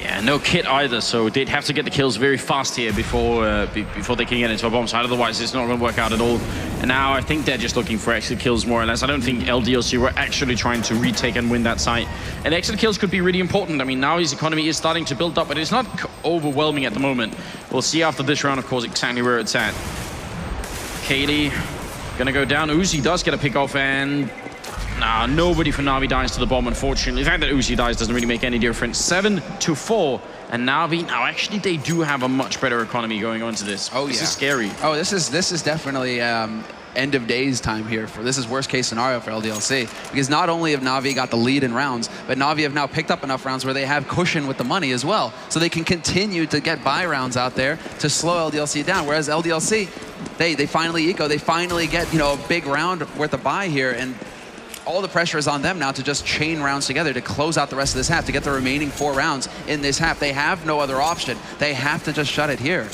Yeah, no kit either, so they'd have to get the kills very fast here before they can get into a bomb site. Otherwise, it's not going to work out at all. And now I think they're just looking for exit kills more or less. I don't think LDLC were actually trying to retake and win that site. And exit kills could be really important. I mean, now his economy is starting to build up, but it's not overwhelming at the moment. We'll see after this round, of course, exactly where it's at. Kaylee gonna go down. Uzi does get a pick off, and nah, nobody for Na'Vi dies to the bomb, unfortunately. The fact that Uzi dies doesn't really make any difference. 7-4, and Na'Vi, now actually they do have a much better economy going on to this. Oh, this is scary. Oh, this is definitely end of days time here. This is worst case scenario for LDLC, because not only have Na'Vi got the lead in rounds, but Na'Vi have now picked up enough rounds where they have cushion with the money as well, so they can continue to get buy rounds out there to slow LDLC down. Whereas LDLC, they finally eco, they finally get, you know, a big round worth of buy here, and all the pressure is on them now to just chain rounds together to close out the rest of this half, to get the remaining 4 rounds in this half. They have no other option. They have to just shut it here.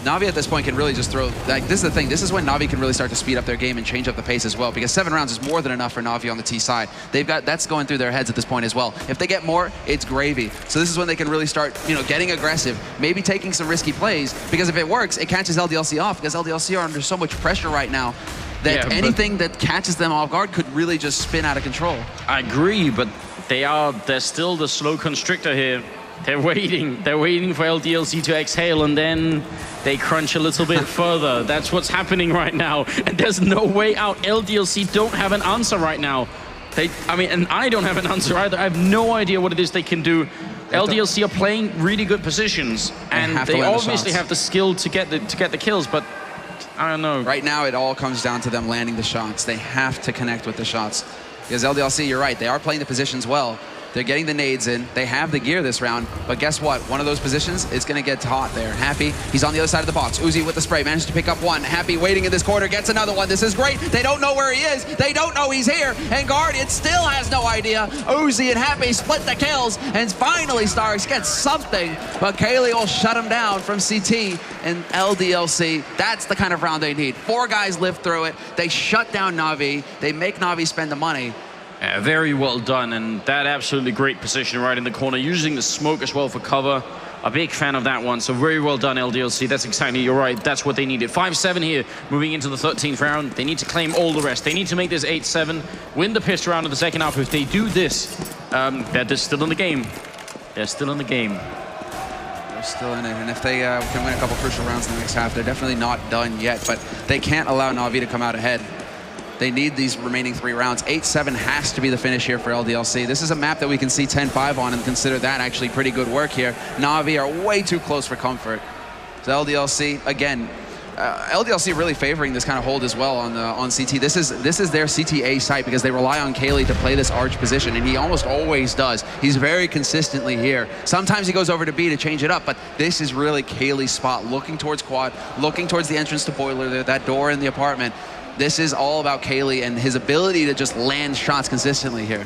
Na'Vi at this point can really just throw, like, this is the thing, this is when Na'Vi can really start to speed up their game and change up the pace as well, because 7 rounds is more than enough for Na'Vi on the T side. They've got, that's going through their heads at this point as well. If they get more, it's gravy. So this is when they can really start, you know, getting aggressive, maybe taking some risky plays, because if it works, it catches LDLC off, because LDLC are under so much pressure right now that anything that catches them off guard could really just spin out of control. I agree, but they're still the slow constrictor here. They're waiting for LDLC to exhale, and then they crunch a little bit further. That's what's happening right now, and there's no way out. LDLC don't have an answer right now. And I don't have an answer either. I have no idea what it is they can do. LDLC are playing really good positions, and they obviously have the skill to get the kills, but I don't know. Right now, it all comes down to them landing the shots. They have to connect with the shots. Because LDLC, you're right, they are playing the positions well. They're getting the nades in. They have the gear this round, but guess what? One of those positions is going to get hot there. Happy, he's on the other side of the box. Uzi with the spray, managed to pick up one. Happy waiting in this corner, gets another one. This is great. They don't know where he is. They don't know he's here. And Guardian still has no idea. Uzi and Happy split the kills, and finally Starks gets something, but Kaylee will shut him down from CT and LDLC. That's the kind of round they need. 4 guys live through it. They shut down Na'Vi. They make Na'Vi spend the money. Very well done, and that absolutely great position right in the corner, using the smoke as well for cover. A big fan of that one, so very well done, LDLC. That's exactly, you're right, that's what they needed. 5-7 here, moving into the 13th round. They need to claim all the rest. They need to make this 8-7, win the pistol round of the second half. If they do this, they're still in the game. They're still in the game. They're still in it, and if they can win a couple crucial rounds in the next half, they're definitely not done yet, but they can't allow Na'Vi to come out ahead. They need these remaining 3 rounds. 8-7 has to be the finish here for LDLC. This is a map that we can see 10-5 on and consider that actually pretty good work here. Na'Vi are way too close for comfort. So LDLC, again, LDLC really favoring this kind of hold as well on CT. This is their CTA site because they rely on Kaylee to play this arch position, and he almost always does. He's very consistently here. Sometimes he goes over to B to change it up, but this is really Kaylee's spot, looking towards quad, looking towards the entrance to boiler there, that door in the apartment. This is all about Kaylee and his ability to just land shots consistently here.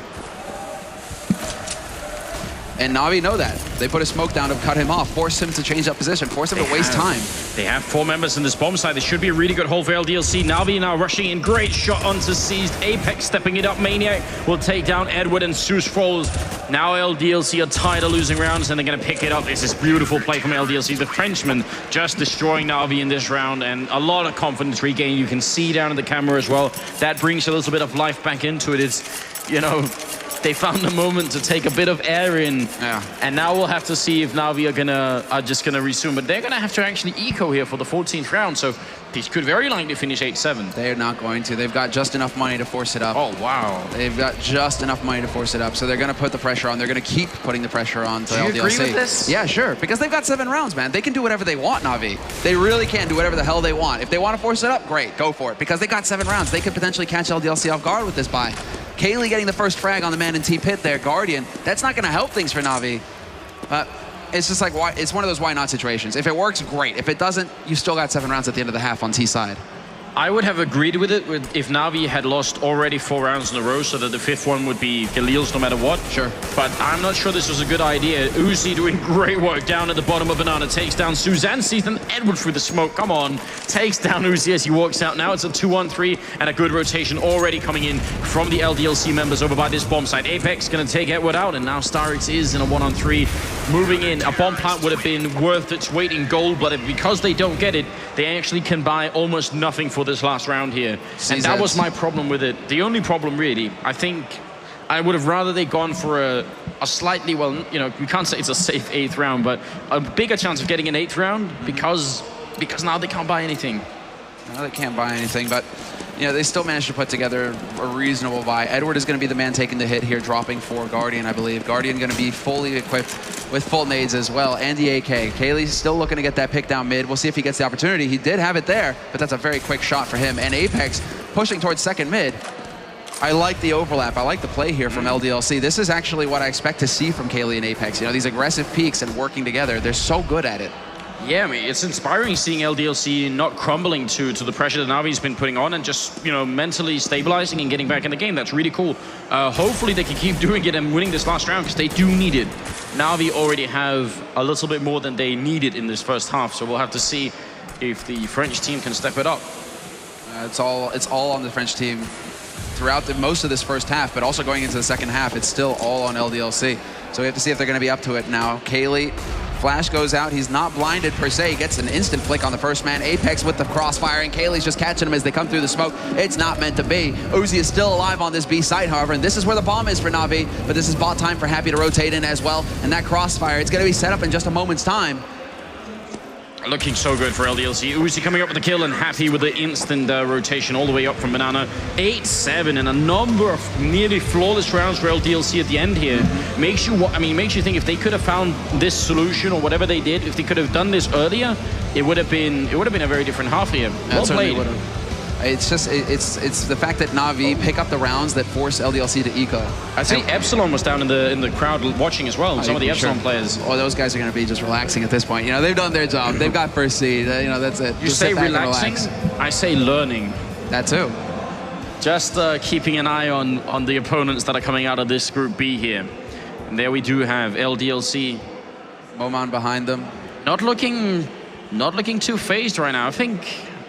And Na'Vi know that. They put a smoke down to cut him off, force him to change up position, force him to waste time. They have 4 members in this bomb side. This should be a really good hold for LDLC. Na'Vi now rushing in. Great shot onto Seized. Apex stepping it up. Maniac will take down Edward, and Zeus falls. Now LDLC are tired of losing rounds, and they're going to pick it up. This is beautiful play from LDLC. The Frenchman just destroying Na'Vi in this round, and a lot of confidence regain. You can see down in the camera as well. That brings a little bit of life back into it. It's, you know, they found a moment to take a bit of air in, and now we'll have to see if Na'Vi are just gonna resume. But they're gonna have to actually eco here for the 14th round, so these could very likely finish 8-7. They are not going to. They've got just enough money to force it up. Oh wow! They've got just enough money to force it up, so they're gonna put the pressure on. They're gonna keep putting the pressure on to LDLC. Do you agree with this? Yeah, sure. Because they've got 7 rounds, man. They can do whatever they want, Na'Vi. They really can do whatever the hell they want. If they want to force it up, great, go for it. Because they got 7 rounds, they could potentially catch LDLC off guard with this buy. Kaylee getting the first frag on the man in T-Pit there, Guardian. That's not going to help things for Na'Vi. It's just like, it's one of those why not situations. If it works, great. If it doesn't, you still got 7 rounds at the end of the half on T side. I would have agreed with it if Na'Vi had lost already 4 rounds in a row, so that the 5th one would be Galil's no matter what. Sure. But I'm not sure this was a good idea. Uzi doing great work down at the bottom of Banana, takes down Suzanne, sees an Edward through the smoke. Come on, takes down Uzi as he walks out. Now it's a 2-1-3 and a good rotation already coming in from the LDLC members over by this bomb site. Apex gonna take Edward out, and now Starix is in a 1-on-3 moving in. A bomb plant would have been worth its weight in gold, but because they don't get it, they actually can buy almost nothing for this last round here. And that was my problem with it. The only problem really, I think I would have rather they gone for a slightly, well, you know, we can't say it's a safe 8th round, but a bigger chance of getting an 8th round because now they can't buy anything. Now they can't buy anything, but you know, they still managed to put together a reasonable buy. Edward is going to be the man taking the hit here, dropping for Guardian, I believe. Guardian going to be fully equipped with full nades as well, and the AK. Kaylee's still looking to get that pick down mid. We'll see if he gets the opportunity. He did have it there, but that's a very quick shot for him. And Apex pushing towards second mid. I like the overlap. I like the play here from LDLC. This is actually what I expect to see from Kaylee and Apex. You know, these aggressive peaks and working together. They're so good at it. Yeah, I mean, it's inspiring seeing LDLC not crumbling to the pressure that Navi's been putting on and just, you know, mentally stabilizing and getting back in the game. That's really cool. Hopefully they can keep doing it and winning this last round because they do need it. Navi already have a little bit more than they needed in this first half, so we'll have to see if the French team can step it up. It's all on the French team throughout most of this first half, but also going into the second half, it's still all on LDLC. So we have to see if they're going to be up to it now. Kaylee, flash goes out. He's not blinded per se. He gets an instant flick on the first man. Apex with the crossfire, and Kaylee's just catching him as they come through the smoke. It's not meant to be. Uzi is still alive on this B site, however, and this is where the bomb is for Navi, but this is bot time for Happy to rotate in as well, and that crossfire, it's going to be set up in just a moment's time. Looking so good for LDLC. Uzi coming up with the kill and Happy with the instant rotation all the way up from Banana. 8-7 and a number of nearly flawless rounds for LDLC at the end here. Makes you think if they could have found this solution or whatever they did, if they could have done this earlier, it would have been a very different half here. Well played. It's just it's the fact that Navi pick up the rounds that force LDLC to eco. I think Epsilon was down in the crowd watching as well. Some of the Epsilon players. Oh, those guys are going to be just relaxing at this point. You know, they've done their job. They've got first seed. You know, that's it. You say relaxing? I say learning. That too. Just keeping an eye on the opponents that are coming out of this Group B here. And there we do have LDLC. Moman behind them. Not looking too phased right now.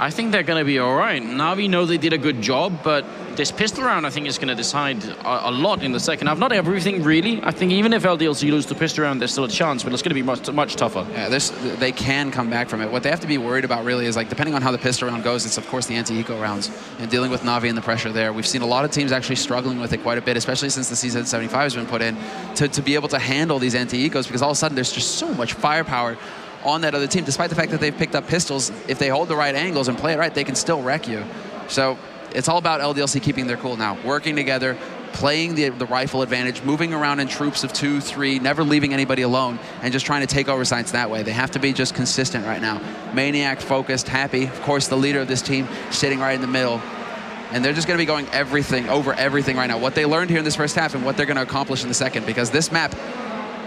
I think they're going to be all right. Navi know they did a good job, but this pistol round, I think, is going to decide a lot in the second half. Not everything, really. I think even if LDLC lose the pistol round, there's still a chance, but it's going to be much tougher. Yeah, they can come back from it. What they have to be worried about, really, is, like, depending on how the pistol round goes, it's, of course, the anti-eco rounds. And dealing with Navi and the pressure there. We've seen a lot of teams actually struggling with it quite a bit, especially since the CZ75 has been put in, to be able to handle these anti-ecos, because all of a sudden there's just so much firepower on that other team. Despite the fact that they've picked up pistols, if they hold the right angles and play it right, they can still wreck you. So it's all about LDLC keeping their cool now, working together, playing the rifle advantage, moving around in troops of 2, 3, never leaving anybody alone, and just trying to take over sites that way. They have to be just consistent right now. Maniac, focused, Happy, of course, the leader of this team, sitting right in the middle. And they're just going to be going over everything right now. What they learned here in this first half and what they're going to accomplish in the second, because this map,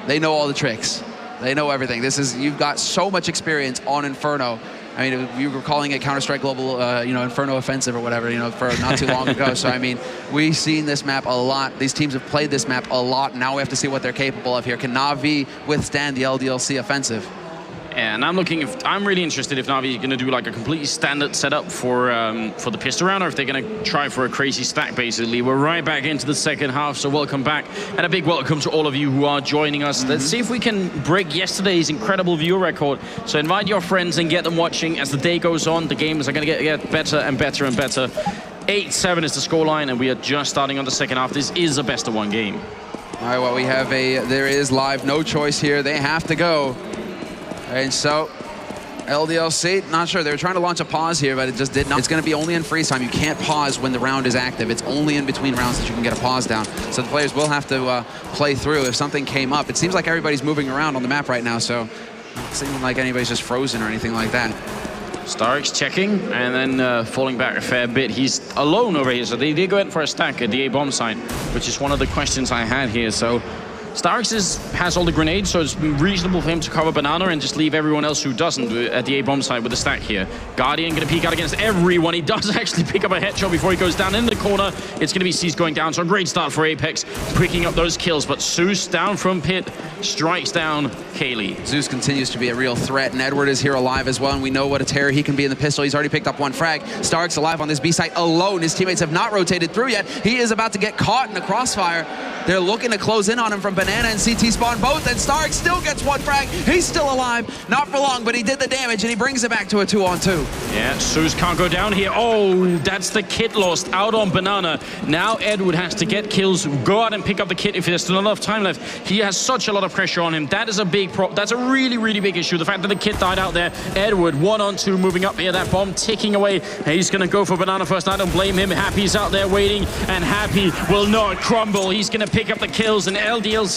they know all the tricks. They know everything. You've got so much experience on Inferno. I mean, we were calling it Counter-Strike Global, Inferno Offensive or whatever, for not too long ago. So, I mean, we've seen this map a lot. These teams have played this map a lot. Now we have to see what they're capable of here. Can Navi withstand the LDLC offensive? And I'm really interested if Navi is going to do like a completely standard setup for the pistol round, or if they're going to try for a crazy stack, basically. We're right back into the second half, so welcome back. And a big welcome to all of you who are joining us. Let's see if we can break yesterday's incredible viewer record. So invite your friends and get them watching as the day goes on. The games are going to get better and better and better. 8-7 is the scoreline, and we are just starting on the second half. This is a best-of-1 game. All right, well, there is live, no choice here. They have to go. And so, LDLC, not sure. They were trying to launch a pause here, but it just did not. It's going to be only in freeze time. You can't pause when the round is active. It's only in between rounds that you can get a pause down. So the players will have to play through if something came up. It seems like everybody's moving around on the map right now, so it seems like anybody's just frozen or anything like that. Starix checking and then falling back a fair bit. He's alone over here, so they did go in for a stack at the A bomb site, which is one of the questions I had here. So Starix has all the grenades, so it's reasonable for him to cover Banana and just leave everyone else who doesn't at the A-bomb site with a stack here. Guardian going to peek out against everyone. He does actually pick up a headshot before he goes down in the corner. It's going to be Cease going down, so a great start for Apex, picking up those kills. But Zeus down from pit, strikes down Kaylee. Zeus continues to be a real threat, and Edward is here alive as well, and we know what a terror he can be in the pistol. He's already picked up one frag. Starix alive on this B site alone. His teammates have not rotated through yet. He is about to get caught in a crossfire. They're looking to close in on him from Banana and CT spawn both, and Starix still gets one frag. He's still alive, not for long, but he did the damage, and he brings it back to a 2-on-2. Yeah, Zeus can't go down here. Oh, that's the kit lost out on Banana. Now Edward has to get kills, go out and pick up the kit if there's still enough time left. He has such a lot of pressure on him. That is a big problem. That's a really, really big issue. The fact that the kit died out there. Edward 1-on-2 moving up here, that bomb ticking away. He's going to go for Banana first. I don't blame him. Happy's out there waiting, and Happy will not crumble. He's going to pick up the kills, and LDLC,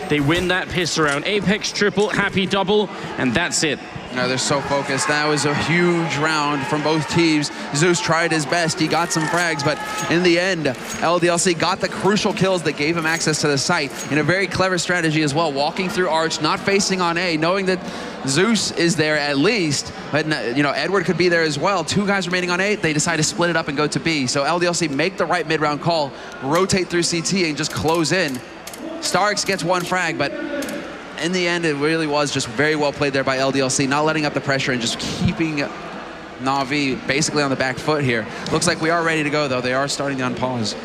they win that pistol round. Apex triple, Happy double, and that's it. No, they're so focused. That was a huge round from both teams. Zeus tried his best. He got some frags, but in the end, LDLC got the crucial kills that gave him access to the site in a very clever strategy as well, walking through Arch, not facing on A, knowing that Zeus is there at least, but you know, Edward could be there as well. 2 guys remaining on A, they decide to split it up and go to B. So LDLC make the right mid-round call, rotate through CT and just close in. Starks gets 1 frag, but in the end, it really was just very well played there by LDLC, not letting up the pressure and just keeping Na'Vi basically on the back foot here. Looks like we are ready to go, though. They are starting to unpause.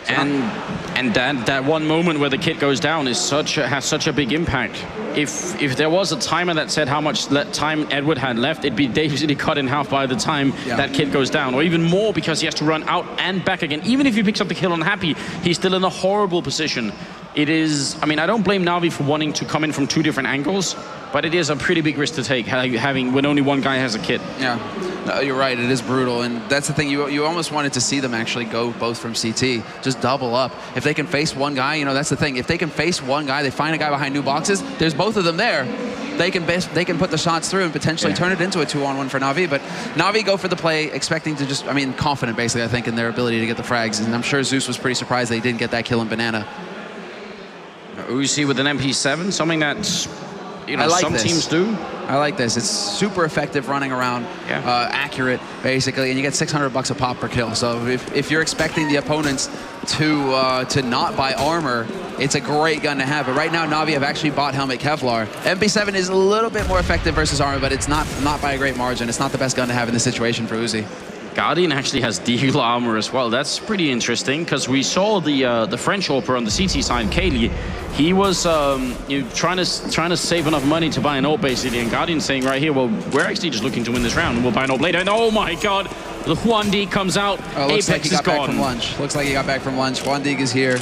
So and that one moment where the kit goes down is has such a big impact. If there was a timer that said how much time Edward had left, it'd be basically cut in half by the time that kit goes down, or even more because he has to run out and back again. Even if he picks up the kill on Happy, he's still in a horrible position. It is, I mean, I don't blame Na'Vi for wanting to come in from 2 different angles, but it is a pretty big risk to take, having when only 1 guy has a kit. Yeah, no, you're right, it is brutal, and that's the thing, you almost wanted to see them actually go both from CT, just double up. If they can face 1 guy, you know, that's the thing, if they can face 1 guy, they find a guy behind new boxes, there's both of them there. They can put the shots through and potentially turn it into a 2-on-1 for Na'Vi, but Na'Vi go for the play expecting to just, I mean, confident basically, I think, in their ability to get the frags, and I'm sure Zeus was pretty surprised they didn't get that kill in Banana. Uzi with an MP7, something that, you know, some teams do. I like this. It's super effective running around, accurate, basically, and you get $600 a pop per kill. So if you're expecting the opponents to not buy armor, it's a great gun to have. But right now, Na'Vi have actually bought Helmet Kevlar. MP7 is a little bit more effective versus armor, but it's not by a great margin. It's not the best gun to have in this situation for Uzi. Guardian actually has deagle armor as well. That's pretty interesting because we saw the French AWPer on the CT side, Kaylee. He was trying to save enough money to buy an AWP basically, and Guardian saying right here, well, we're actually just looking to win this round and we'll buy an AWP later. And oh my God, the Huan-D comes out. Looks Apex like he got is gone. back from lunch. Looks like he got back from lunch. Huan-D is here.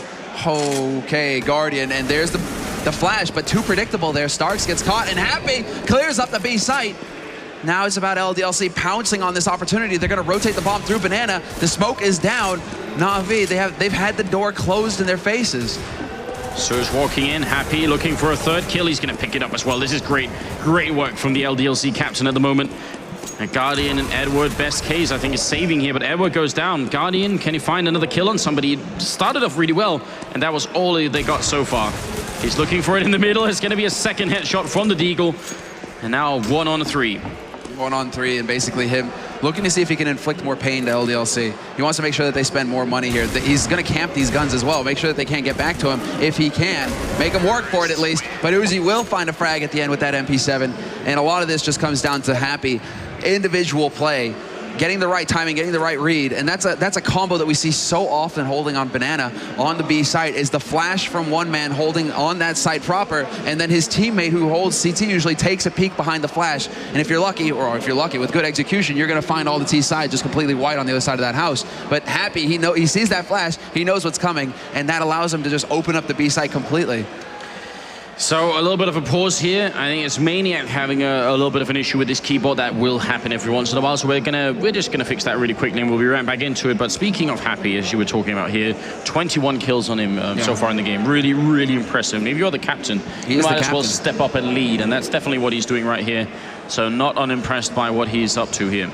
Okay, Guardian, and there's the flash, but too predictable there. Starks gets caught, and Happy clears up the B site. Now it's about LDLC pouncing on this opportunity. They're going to rotate the bomb through Banana. The smoke is down. Na'Vi, they've had the door closed in their faces. So's walking in, Happy, looking for a 3rd kill. He's going to pick it up as well. This is great work from the LDLC captain at the moment. And Guardian and Edward, best case, I think, is saving here, but Edward goes down. Guardian, can he find another kill on somebody? He started off really well, and that was all they got so far. He's looking for it in the middle. It's going to be a 2nd headshot from the Deagle. And now 1-on-3. 1-on-3, and basically him looking to see if he can inflict more pain to LDLC. He wants to make sure that they spend more money here. He's going to camp these guns as well, make sure that they can't get back to him if he can. Make him work for it at least, but Uzi will find a frag at the end with that MP7, and a lot of this just comes down to Happy individual play, getting the right timing, getting the right read, and that's a combo that we see so often holding on Banana on the B site, is the flash from 1 man holding on that site proper, and then his teammate who holds CT usually takes a peek behind the flash, and if you're lucky, or if you're lucky with good execution, you're going to find all the T side just completely white on the other side of that house. But Happy, he sees that flash, he knows what's coming, and that allows him to just open up the B site completely. So a little bit of a pause here. I think it's Maniac having a little bit of an issue with this keyboard. That will happen every once in a while, so we're just gonna fix that really quickly and we'll be right back into it. But speaking of Happy, as you were talking about here, 21 kills on him so far in the game. Really, really impressive. And if you're the captain, you might as well step up and lead, and that's definitely what he's doing right here. So not unimpressed by what he's up to here.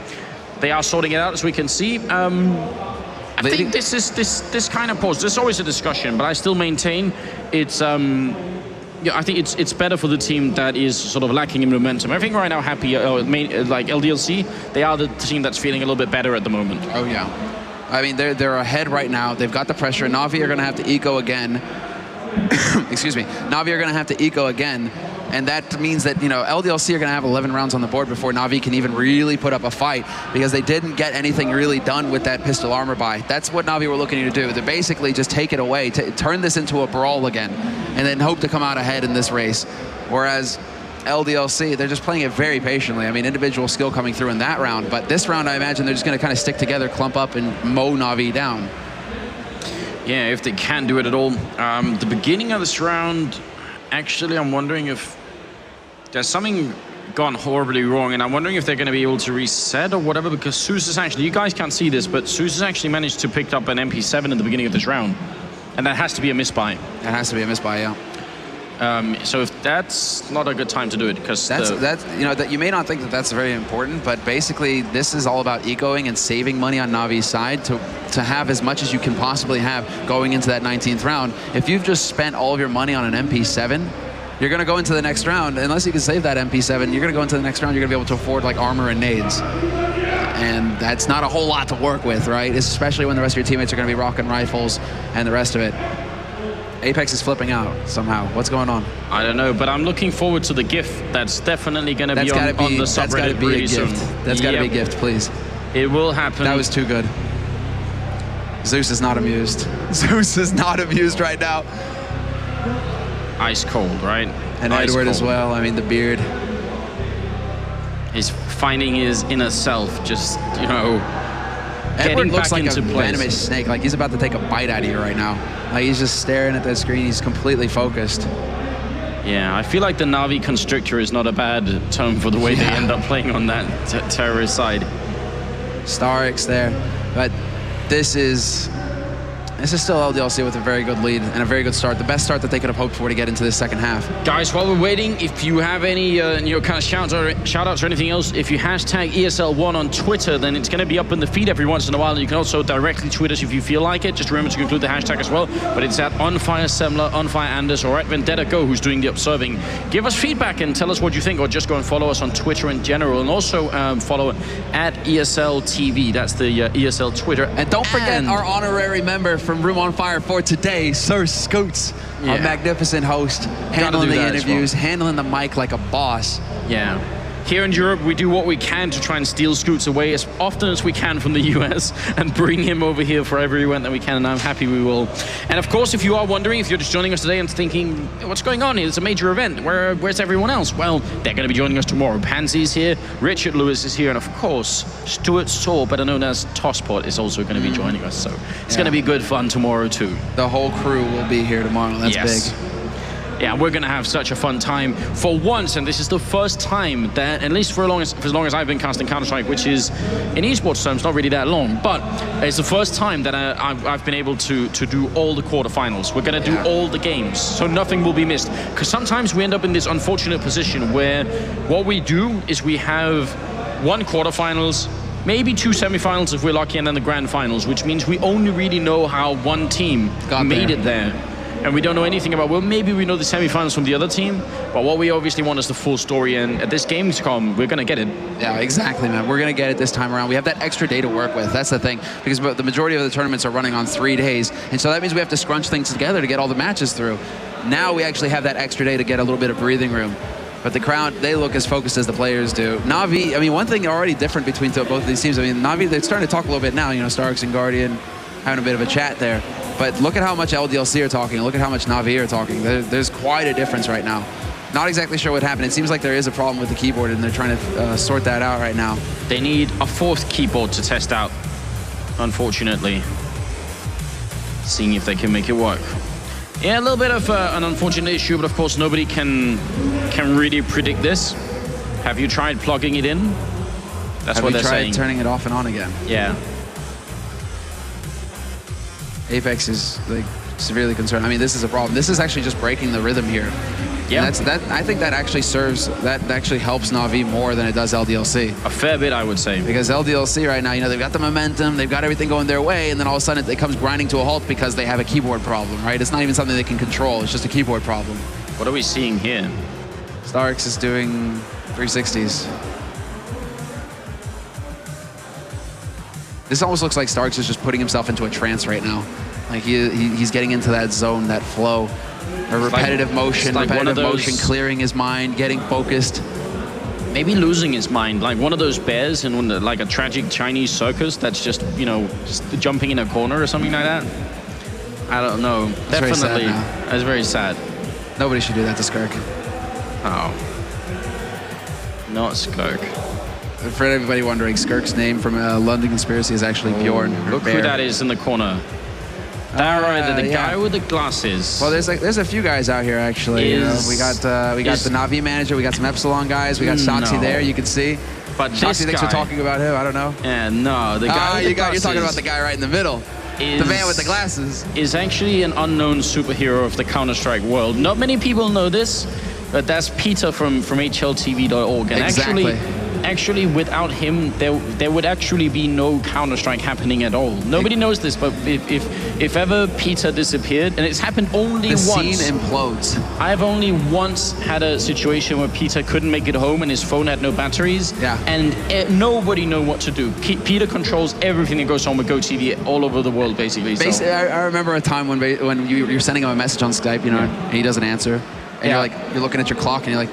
They are sorting it out, as we can see. I think this kind of pause. There's always a discussion, but I still maintain it's. Yeah, I think it's better for the team that is sort of lacking in momentum. I think right now, Happy, like LDLC, they are the team that's feeling a little bit better at the moment. Oh yeah, I mean they're ahead right now. They've got the pressure. Na'Vi are going to have to eco again. Excuse me. Na'Vi are going to have to eco again, and that means that, you know, LDLC are going to have 11 rounds on the board before Na'Vi can even really put up a fight, because they didn't get anything really done with that pistol armor buy. That's what Na'Vi were looking to do. To basically just take it away, to turn this into a brawl again, and then hope to come out ahead in this race. Whereas LDLC, they're just playing it very patiently. I mean, individual skill coming through in that round, but this round, I imagine they're just going to kind of stick together, clump up, and mow Na'Vi down. Yeah, if they can do it at all. The beginning of this round, actually, I'm wondering if there's something gone horribly wrong, and I'm wondering if they're going to be able to reset or whatever, because Zeus is actually, you guys can't see this, but Zeus has actually managed to pick up an MP7 in the beginning of this round, and that has to be a misbuy. That has to be a misbuy, yeah. So if that's not a good time to do it, because that's you know, that you may not think that that's very important, but basically this is all about ecoing and saving money on Navi's side to have as much as you can possibly have going into that 19th round. If you've just spent all of your money on an MP7, you're going to go into the next round, unless you can save that MP7, you're going to go into the next round, you're going to be able to afford like armor and nades. And that's not a whole lot to work with, right? Especially when the rest of your teammates are going to be rocking rifles and the rest of it. Apex is flipping out somehow. What's going on? I don't know, but I'm looking forward to the GIF. That's definitely going to be on the subreddit really soon. That's got to be a gift, please. It will happen. That was too good. Zeus is not amused. Zeus is not amused right now. Ice cold, right? And Ice Edward cold. as well. I mean, the beard. He's finding his inner self, just, you know, Edward looks back like a into place. venomous snake. Like he's about to take a bite out of you right now. Like he's just staring at the screen. He's completely focused. Yeah, I feel like the Navi Constrictor is not a bad term for the way they end up playing on that terrorist side. Starix there, but this is still LDLC with a very good lead and a very good start. The best start that they could have hoped for to get into this second half. Guys, while we're waiting, if you have any kind of shout-outs or anything else, if you hashtag ESL1 on Twitter, then it's going to be up in the feed every once in a while. You can also directly tweet us if you feel like it. Just remember to include the hashtag as well. But it's at OnFireSemler, OnFireAnders, or at VendettaGo, who's doing the observing. Give us feedback and tell us what you think, or just go and follow us on Twitter in general. And also follow at ESL TV. That's the ESL Twitter. And don't forget our honorary member from Room on Fire for today, Sir Scoots, our magnificent host, handling the interviews, handling the mic like a boss. Yeah. Here in Europe, we do what we can to try and steal Scoots away as often as we can from the US and bring him over here for every event that we can, and I'm happy we will. And of course, if you are wondering, if you're just joining us today and thinking, what's going on here? It's a major event. Where's everyone else? Well, they're going to be joining us tomorrow. Pansy's here, Richard Lewis is here, and of course, Stuart Saw, better known as Tosspot, is also going to be joining us. So it's going to be good fun tomorrow too. The whole crew will be here tomorrow. That's big. Yeah, we're going to have such a fun time for once, and this is the first time that, at least for as long as I've been casting Counter-Strike, which is, in esports terms, not really that long, but it's the first time that I've been able to do all the quarterfinals. We're going to do all the games, so nothing will be missed. Because sometimes we end up in this unfortunate position where what we do is we have one quarterfinals, maybe two semifinals if we're lucky, and then the grand finals, which means we only really know how one team made it there. And we don't know anything about, well, maybe we know the semifinals from the other team, but what we obviously want is the full story, and at this Gamescom, we're going to get it. Yeah, exactly, man. We're going to get it this time around. We have that extra day to work with. That's the thing, because the majority of the tournaments are running on 3 days, and so that means we have to scrunch things together to get all the matches through. Now we actually have that extra day to get a little bit of breathing room. But the crowd, they look as focused as the players do. Na'Vi, I mean, one thing already different between both of these teams, I mean, Na'Vi, they're starting to talk a little bit now, you know, Starks and Guardian having a bit of a chat there. But look at how much LDLC are talking, look at how much Na'Vi are talking. There's quite a difference right now. Not exactly sure what happened. It seems like there is a problem with the keyboard, and they're trying to sort that out right now. They need a 4th keyboard to test out, unfortunately. Seeing if they can make it work. Yeah, a little bit of an unfortunate issue, but of course nobody can really predict this. Have you tried plugging it in? That's what they're saying. Have you tried turning it off and on again? Yeah. Apex is like severely concerned. I mean, this is a problem. This is actually just breaking the rhythm here. Yeah. I think that actually helps Na'Vi more than it does LDLC. A fair bit, I would say. Because LDLC right now, you know, they've got the momentum, they've got everything going their way, and then all of a sudden it comes grinding to a halt because they have a keyboard problem, right? It's not even something they can control. It's just a keyboard problem. What are we seeing here? Starix is doing 360s. This almost looks like Starks is just putting himself into a trance right now. Like he's getting into that zone, that flow. A repetitive motion, clearing his mind, getting focused. Maybe losing his mind, like one of those bears in like a tragic Chinese circus that's just, you know, just jumping in a corner or something like that. I don't know. Definitely. That's very sad. Nobody should do that to Skirk. Oh. Not Skirk. For everybody wondering, Skirk's name from London Conspiracy is actually Bjorn. Look who that is in the corner. The guy with the glasses. Well, there's a few guys out here actually. We got the Na'Vi manager. We got some Epsilon guys. We got Shoxy there. You can see. But Shoxy thinks we're talking about him. I don't know. Yeah, no, the guy. You're talking about the guy right in the middle. the man with the glasses, is actually an unknown superhero of the Counter-Strike world. Not many people know this, but that's Peter from HLTV.org. And exactly. Actually, without him, there would actually be no Counter-Strike happening at all. Nobody knows this, but if ever Peter disappeared, and it's happened only once. The scene implodes. I've only once had a situation where Peter couldn't make it home and his phone had no batteries. Yeah. And nobody know what to do. Peter controls everything that goes on with GoTV all over the world, basically. Basically, I remember a time when you're sending him a message on Skype, you know, and he doesn't answer, and you're looking at your clock, and you're like,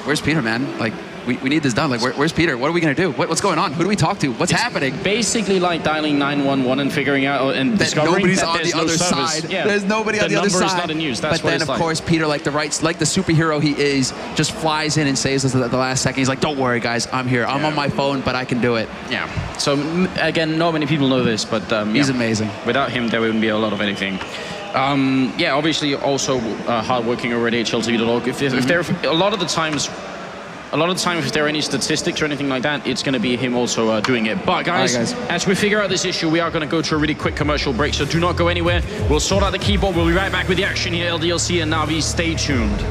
where's Peter, man? Like, we need this done. Like, where's Peter? What are we going to do? What's going on? Who do we talk to? What's happening? Basically like dialing 911 and figuring out and that discovering nobody's that on the other side. Yeah. There's nobody on the other side. The number is not in use. That's but then, of course, Peter, like the superhero he is, just flies in and saves us at the last second. He's like, don't worry, guys. I'm here. I'm on my phone, but I can do it. Yeah. So, again, not many people know this, but he's amazing. Without him, there wouldn't be a lot of anything. Yeah, obviously also hardworking already at HLTV.org. If there a lot of the time, if there are any statistics or anything like that, it's going to be him also doing it. But guys, as we figure out this issue, we are going to go to a really quick commercial break, so do not go anywhere. We'll sort out the keyboard. We'll be right back with the action here, LDLC and Navi. Stay tuned.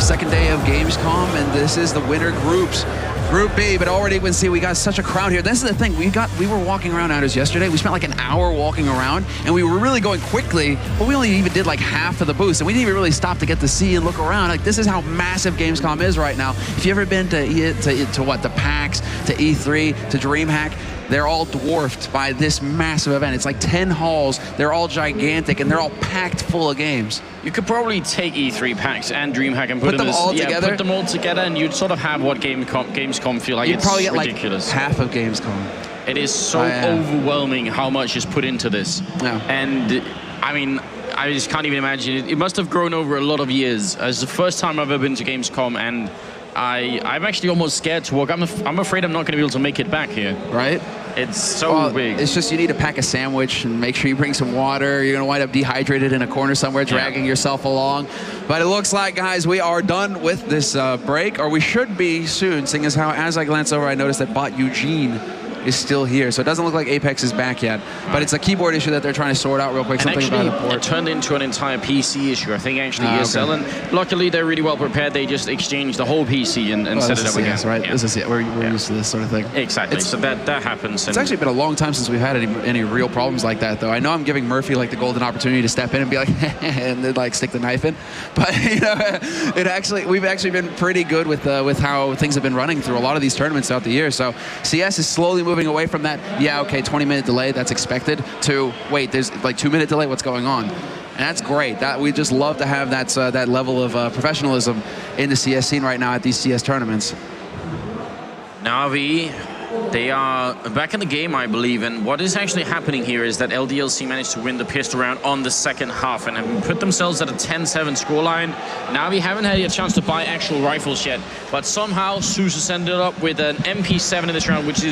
second day of Gamescom, and this is the winner groups. Group B, but already you can see we got such a crowd here. This is the thing, we were walking around Natus yesterday. We spent like an hour walking around, and we were really going quickly, but we only even did like half of the booths, and we didn't even really stop to get to see and look around. Like, this is how massive Gamescom is right now. If you've ever been to what, the PAX, to E3, to DreamHack, they're all dwarfed by this massive event. It's like 10 halls. They're all gigantic, and they're all packed full of games. You could probably take E3, PAX, and DreamHack and put them all together. Put them all together, and you'd sort of have what Gamescom feel like. You'd probably get ridiculous. Like half of Gamescom. It is so overwhelming how much is put into this. Yeah. And I mean, I just can't even imagine it. It must have grown over a lot of years. It's the first time I've ever been to Gamescom, and I'm actually almost scared to walk. I'm afraid I'm not going to be able to make it back here. Right? It's so big. It's just you need to pack a sandwich and make sure you bring some water. You're going to wind up dehydrated in a corner somewhere, dragging yourself along. But it looks like, guys, we are done with this break, or we should be soon, seeing as how, as I glance over, I noticed that bot Eugene is still here. So it doesn't look like Apex is back yet. But it's a keyboard issue that they're trying to sort out real quick. And something actually, about the port. it turned into an entire PC issue. I think actually ESL. Okay. And luckily, they're really well prepared. They just exchanged the whole PC and set it up again. Right? Yeah. This is it. We're used to this sort of thing. Exactly. So that happens. It's actually been a long time since we've had any real problems like that, though. I know I'm giving Murphy like the golden opportunity to step in and be like, and then like stick the knife in. But you know, we've actually been pretty good with how things have been running through a lot of these tournaments throughout the year. So CS is slowly moving away from that. Yeah, okay, 20-minute delay, that's expected, to, wait, there's like 2-minute delay, what's going on? And that's great. We just love to have that level of professionalism in the CS scene right now at these CS tournaments. Na'Vi, they are back in the game, I believe, and what is actually happening here is that LDLC managed to win the pistol round on the second half and have put themselves at a 10-7 scoreline. Na'Vi haven't had a chance to buy actual rifles yet, but somehow Zeus has ended up with an MP7 in this round, which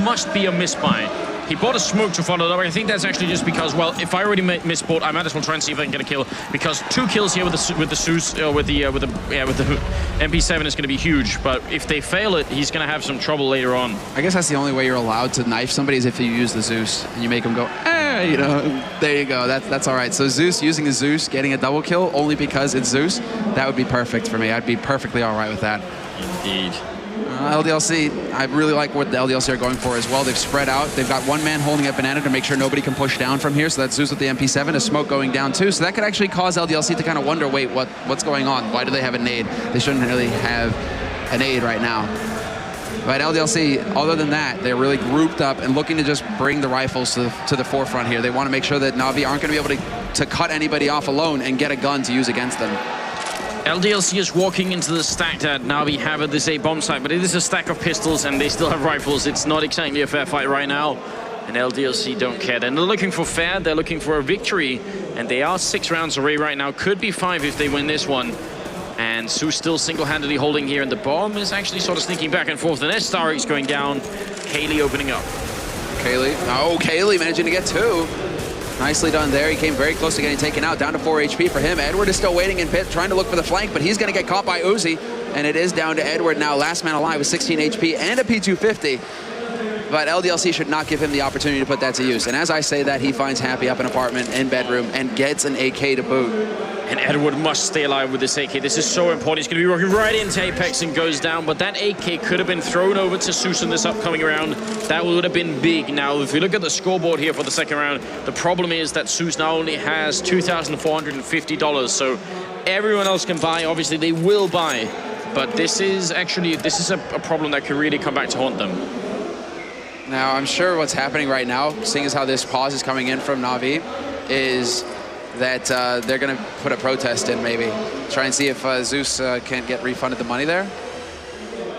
must be a misbuy. He bought a smoke to follow it up. I think that's actually just because, well, if I already misbought, I might as well try and see if I can get a kill, because 2 kills here with the Zeus, with the MP7 is going to be huge. But if they fail it, he's going to have some trouble later on. I guess that's the only way you're allowed to knife somebody is if you use the Zeus and you make him go, you know, there you go. That's all right. So Zeus, using the Zeus, getting a double kill only because it's Zeus, that would be perfect for me. I'd be perfectly all right with that. Indeed. LDLC, I really like what the LDLC are going for as well. They've spread out. They've got one man holding up banana to make sure nobody can push down from here. So that's Zeus with the MP7, a smoke going down too. So that could actually cause LDLC to kind of wonder, wait, what's going on? Why do they have a nade? They shouldn't really have a nade right now. But LDLC, other than that, they're really grouped up and looking to just bring the rifles to the forefront here. They want to make sure that Na'Vi aren't going to be able to cut anybody off alone and get a gun to use against them. LDLC is walking into the stack that Na'Vi have at this A bomb site, but it is a stack of pistols and they still have rifles. It's not exactly a fair fight right now, and LDLC don't care. They're not looking for fair, they're looking for a victory, and they are 6 rounds away right now. Could be 5 if they win this one. And Su's still single-handedly holding here, and the bomb is actually sort of sneaking back and forth. And there's Starix going down, Kaylee opening up. Kaylee managing to get 2. Nicely done there. He came very close to getting taken out. Down to 4 HP for him. Edward is still waiting in pit, trying to look for the flank, but he's going to get caught by Uzi. And it is down to Edward now, last man alive with 16 HP and a P250. But LDLC should not give him the opportunity to put that to use. And as I say that, he finds Happy up in apartment and bedroom and gets an AK to boot. And Edward must stay alive with this AK. This is so important. He's going to be walking right into Apex and goes down. But that AK could have been thrown over to Zeus in this upcoming round. That would have been big. Now, if we look at the scoreboard here for the second round, the problem is that Zeus now only has $2,450. So everyone else can buy. Obviously, they will buy. But this is a problem that could really come back to haunt them. Now, I'm sure what's happening right now, seeing as how this pause is coming in from Na'Vi, is that they're going to put a protest in, maybe. Try and see if Zeus can't get refunded the money there.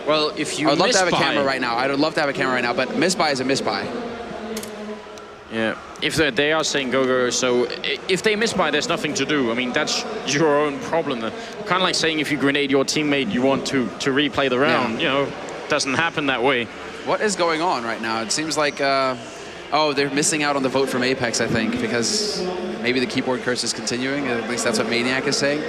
Well, if you I'd love to have a camera right now. I would love to have a camera right now, but misbuy is a misbuy. Yeah, if they are saying go, so if they misbuy, there's nothing to do. I mean, that's your own problem. Kind of like saying if you grenade your teammate, you want to replay the round. You know, doesn't happen that way. What is going on right now? It seems like, oh, they're missing out on the vote from Apex, I think, because maybe the keyboard curse is continuing. At least that's what Maniac is saying.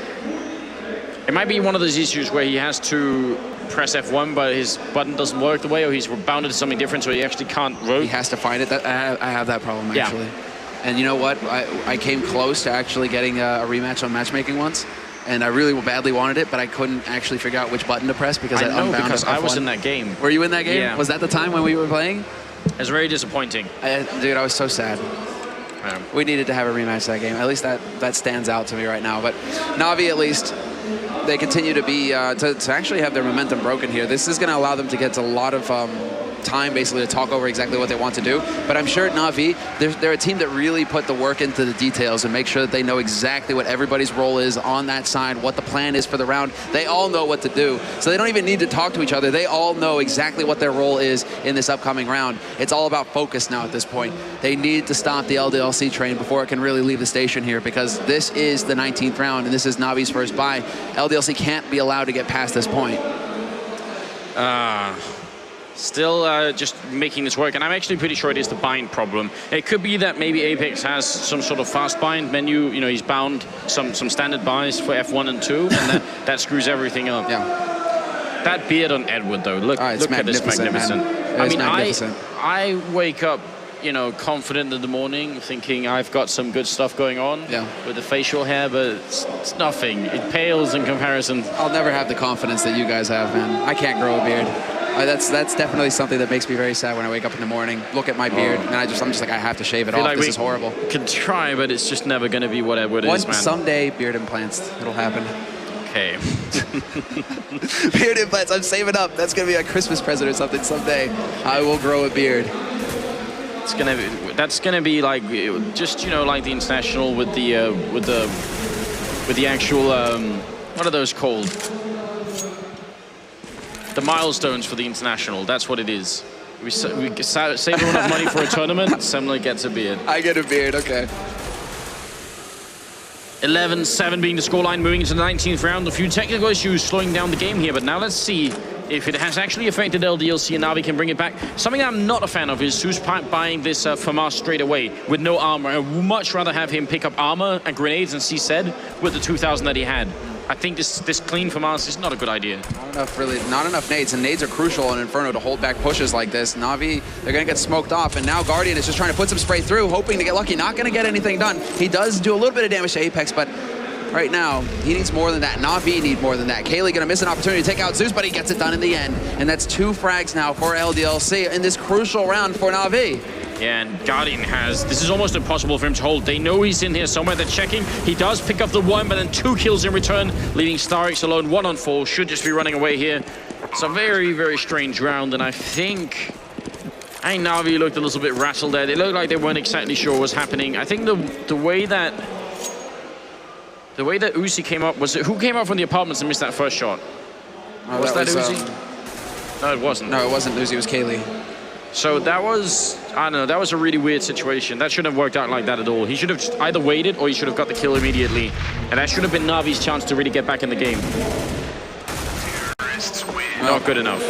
It might be one of those issues where he has to press F1, but his button doesn't work the way, or he's bounded to something different, so he actually can't vote. He has to find it. I have that problem, actually. Yeah. And you know what? I came close to actually getting a rematch on matchmaking once. and I really badly wanted it, but I couldn't actually figure out which button to press because I unbound because F1. I was in that game. Were you in that game? Yeah. Was that the time when we were playing? It was very disappointing. Dude, I was so sad. We needed to have a rematch that game. At least that stands out to me right now. But Na'Vi, at least, they continue to be to actually have their momentum broken here. This is going to allow them to get to a lot of time basically to talk over exactly what they want to do. But I'm sure Na'Vi, they're a team that really put the work into the details and make sure that they know exactly what everybody's role is on that side, what the plan is for the round. They all know what to do. So they don't even need to talk to each other. They all know exactly what their role is in this upcoming round. It's all about focus now at this point. They need to stop the LDLC train before it can really leave the station here, because this is the 19th round and this is Na'Vi's first bye. LDLC can't be allowed to get past this point. Still just making this work, and I'm actually pretty sure it is the bind problem. It could be that maybe Apex has some sort of fast bind menu. You know, he's bound some standard binds for F1 and 2, and that screws everything up. Yeah. That beard on Edward, though, look at this magnificent. I mean, I wake up, you know, confident in the morning, thinking I've got some good stuff going on with the facial hair, but it's nothing. It pales in comparison. I'll never have the confidence that you guys have, man. I can't grow a beard. That's definitely something that makes me very sad when I wake up in the morning, look at my beard, and I'm just like, I have to shave it off. Like this is horrible. Can try, but it's just never going to be what Edward is, man. Someday, beard implants. It'll happen. Okay. Beard implants. I'm saving up. That's going to be a Christmas present or something someday. I will grow a beard. It's gonna be. That's gonna be like just, you know, like the international with the actual what are those called? The milestones for the international. That's what it is. We save enough money for a tournament. Semler gets a beard. I get a beard. Okay. 11-7 being the scoreline, moving into the 19th round. A few technical issues slowing down the game here, but now let's see if it has actually affected LDLC and Na'Vi can bring it back. Something I'm not a fan of is Zeus buying this FAMAS straight away with no armor. I would much rather have him pick up armor and grenades and CZ with the 2000 that he had. I think this clean FAMAS is not a good idea. Not enough nades, and nades are crucial in Inferno to hold back pushes like this. Na'Vi, they're gonna get smoked off, and now Guardian is just trying to put some spray through, hoping to get lucky, not gonna get anything done. He does do a little bit of damage to Apex, but right now, he needs more than that. Na'Vi need more than that. Kaylee gonna miss an opportunity to take out Zeus, but he gets it done in the end. And that's 2 frags now for LDLC in this crucial round for Na'Vi. Yeah, and Guardian this is almost impossible for him to hold. They know he's in here somewhere, they're checking. He does pick up the 1, but then 2 kills in return, leaving StarX alone 1 on 4. Should just be running away here. It's a very, very strange round, and I think Na'Vi looked a little bit rattled there. They looked like they weren't exactly sure what was happening. I think the way that Uzi came up, who came up from the apartments and missed that first shot? Oh, was that Uzi? No, it wasn't. No, it wasn't Uzi, it was Kaylee. So that was, I don't know, that was a really weird situation. That shouldn't have worked out like that at all. He should have just either waited or he should have got the kill immediately. And that should have been Na'Vi's chance to really get back in the game. Not good enough.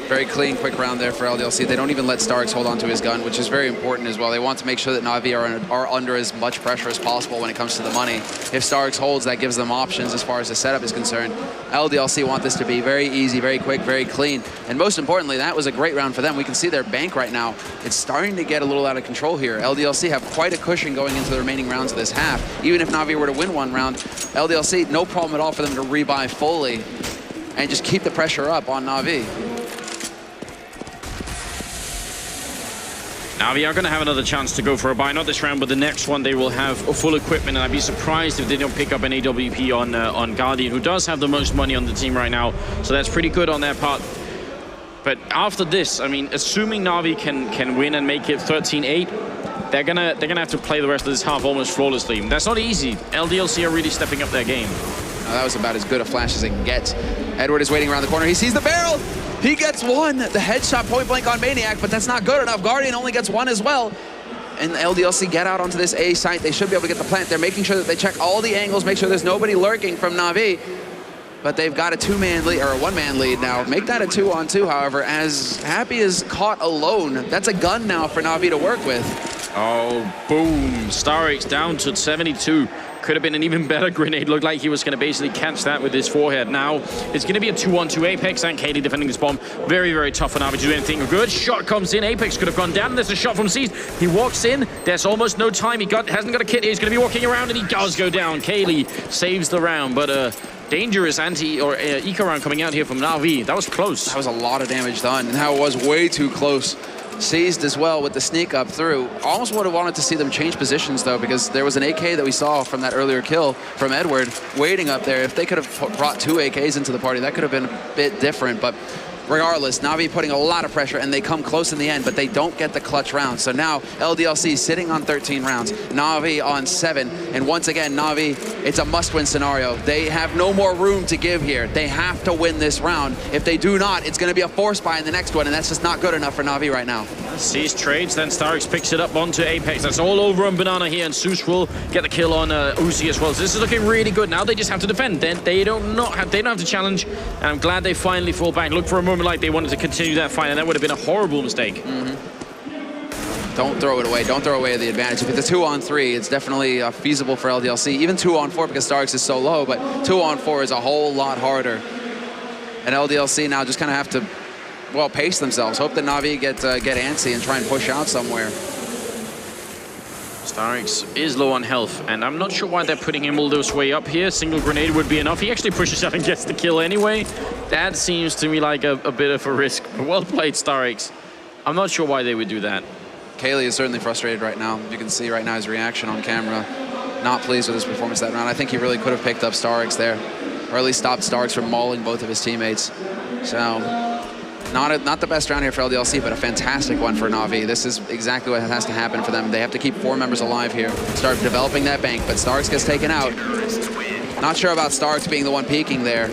Very clean, quick round there for LDLC. They don't even let StarX hold onto his gun, which is very important as well. They want to make sure that Na'Vi are under as much pressure as possible when it comes to the money. If StarX holds, that gives them options as far as the setup is concerned. LDLC want this to be very easy, very quick, very clean. And most importantly, that was a great round for them. We can see their bank right now. It's starting to get a little out of control here. LDLC have quite a cushion going into the remaining rounds of this half. Even if Na'Vi were to win one round, LDLC, no problem at all for them to rebuy fully and just keep the pressure up on Na'Vi. Na'Vi are going to have another chance to go for a buy, not this round, but the next one they will have full equipment, and I'd be surprised if they don't pick up an AWP on Guardian, who does have the most money on the team right now, so that's pretty good on their part. But after this, I mean, assuming Na'Vi can win and make it 13-8, they're gonna have to play the rest of this half almost flawlessly. That's not easy. LDLC are really stepping up their game. Now, that was about as good a flash as it can get. Edward is waiting around the corner. He sees the barrel. He gets 1. The headshot point blank on Maniac, but that's not good enough. Guardian only gets 1 as well. And LDLC get out onto this A site. They should be able to get the plant. They're making sure that they check all the angles, make sure there's nobody lurking from Na'Vi. But they've got a 2-man lead, or a 1-man lead now. Make that a 2-on-2, however, as Happy is caught alone. That's a gun now for Na'Vi to work with. Oh, boom. StarX down to 72. Could have been an even better grenade. Looked like he was going to basically catch that with his forehead. Now it's going to be a 2-on-2 Apex and Katie defending this bomb. Very, very tough for Na'Vi to do anything good. Shot comes in. Apex could have gone down. There's a shot from Seized. He walks in. There's almost no time. Hasn't got a kit. He's going to be walking around, and he does go down. Kaylee saves the round, but dangerous eco round coming out here from Na'Vi. That was close. That was a lot of damage done, and how it was way too close. Seized as well with the sneak up through. Almost would have wanted to see them change positions though, because there was an AK that we saw from that earlier kill from Edward waiting up there. If they could have brought 2 AKs into the party, that could have been a bit different. But regardless, Na'Vi putting a lot of pressure, and they come close in the end, but they don't get the clutch round. So now LDLC sitting on 13 rounds, Na'Vi on 7, and once again, Na'Vi, it's a must-win scenario. They have no more room to give here. They have to win this round. If they do not, it's going to be a force buy in the next one, and that's just not good enough for Na'Vi right now. Sees trades, then Starix picks it up onto Apex. That's all over on Banana here, and Zeus will get the kill on Uzi as well. So this is looking really good. Now they just have to defend. Then they don't have to challenge, and I'm glad they finally fall back. Look for a moment like they wanted to continue that fight, and that would have been a horrible mistake. Don't throw it away. Don't throw away the advantage. If it's a 2-on-3, it's definitely feasible for LDLC. Even 2-on-4 because Starix is so low, but 2-on-4 is a whole lot harder. And LDLC now just kind of have to, well, pace themselves. Hope that Na'Vi get antsy and try and push out somewhere. Starix is low on health, and I'm not sure why they're putting him all this way up here. Single grenade would be enough. He actually pushes out and gets the kill anyway. That seems to me like a bit of a risk. Well played, Starix. I'm not sure why they would do that. Kaylee is certainly frustrated right now. You can see right now his reaction on camera. Not pleased with his performance that round. I think he really could have picked up Starix there, or at least stopped Starix from mauling both of his teammates. So not the best round here for LDLC, but a fantastic one for Na'Vi. This is exactly what has to happen for them. They have to keep 4 members alive here, start developing that bank, but Starix gets taken out. Not sure about Starix being the one peeking there,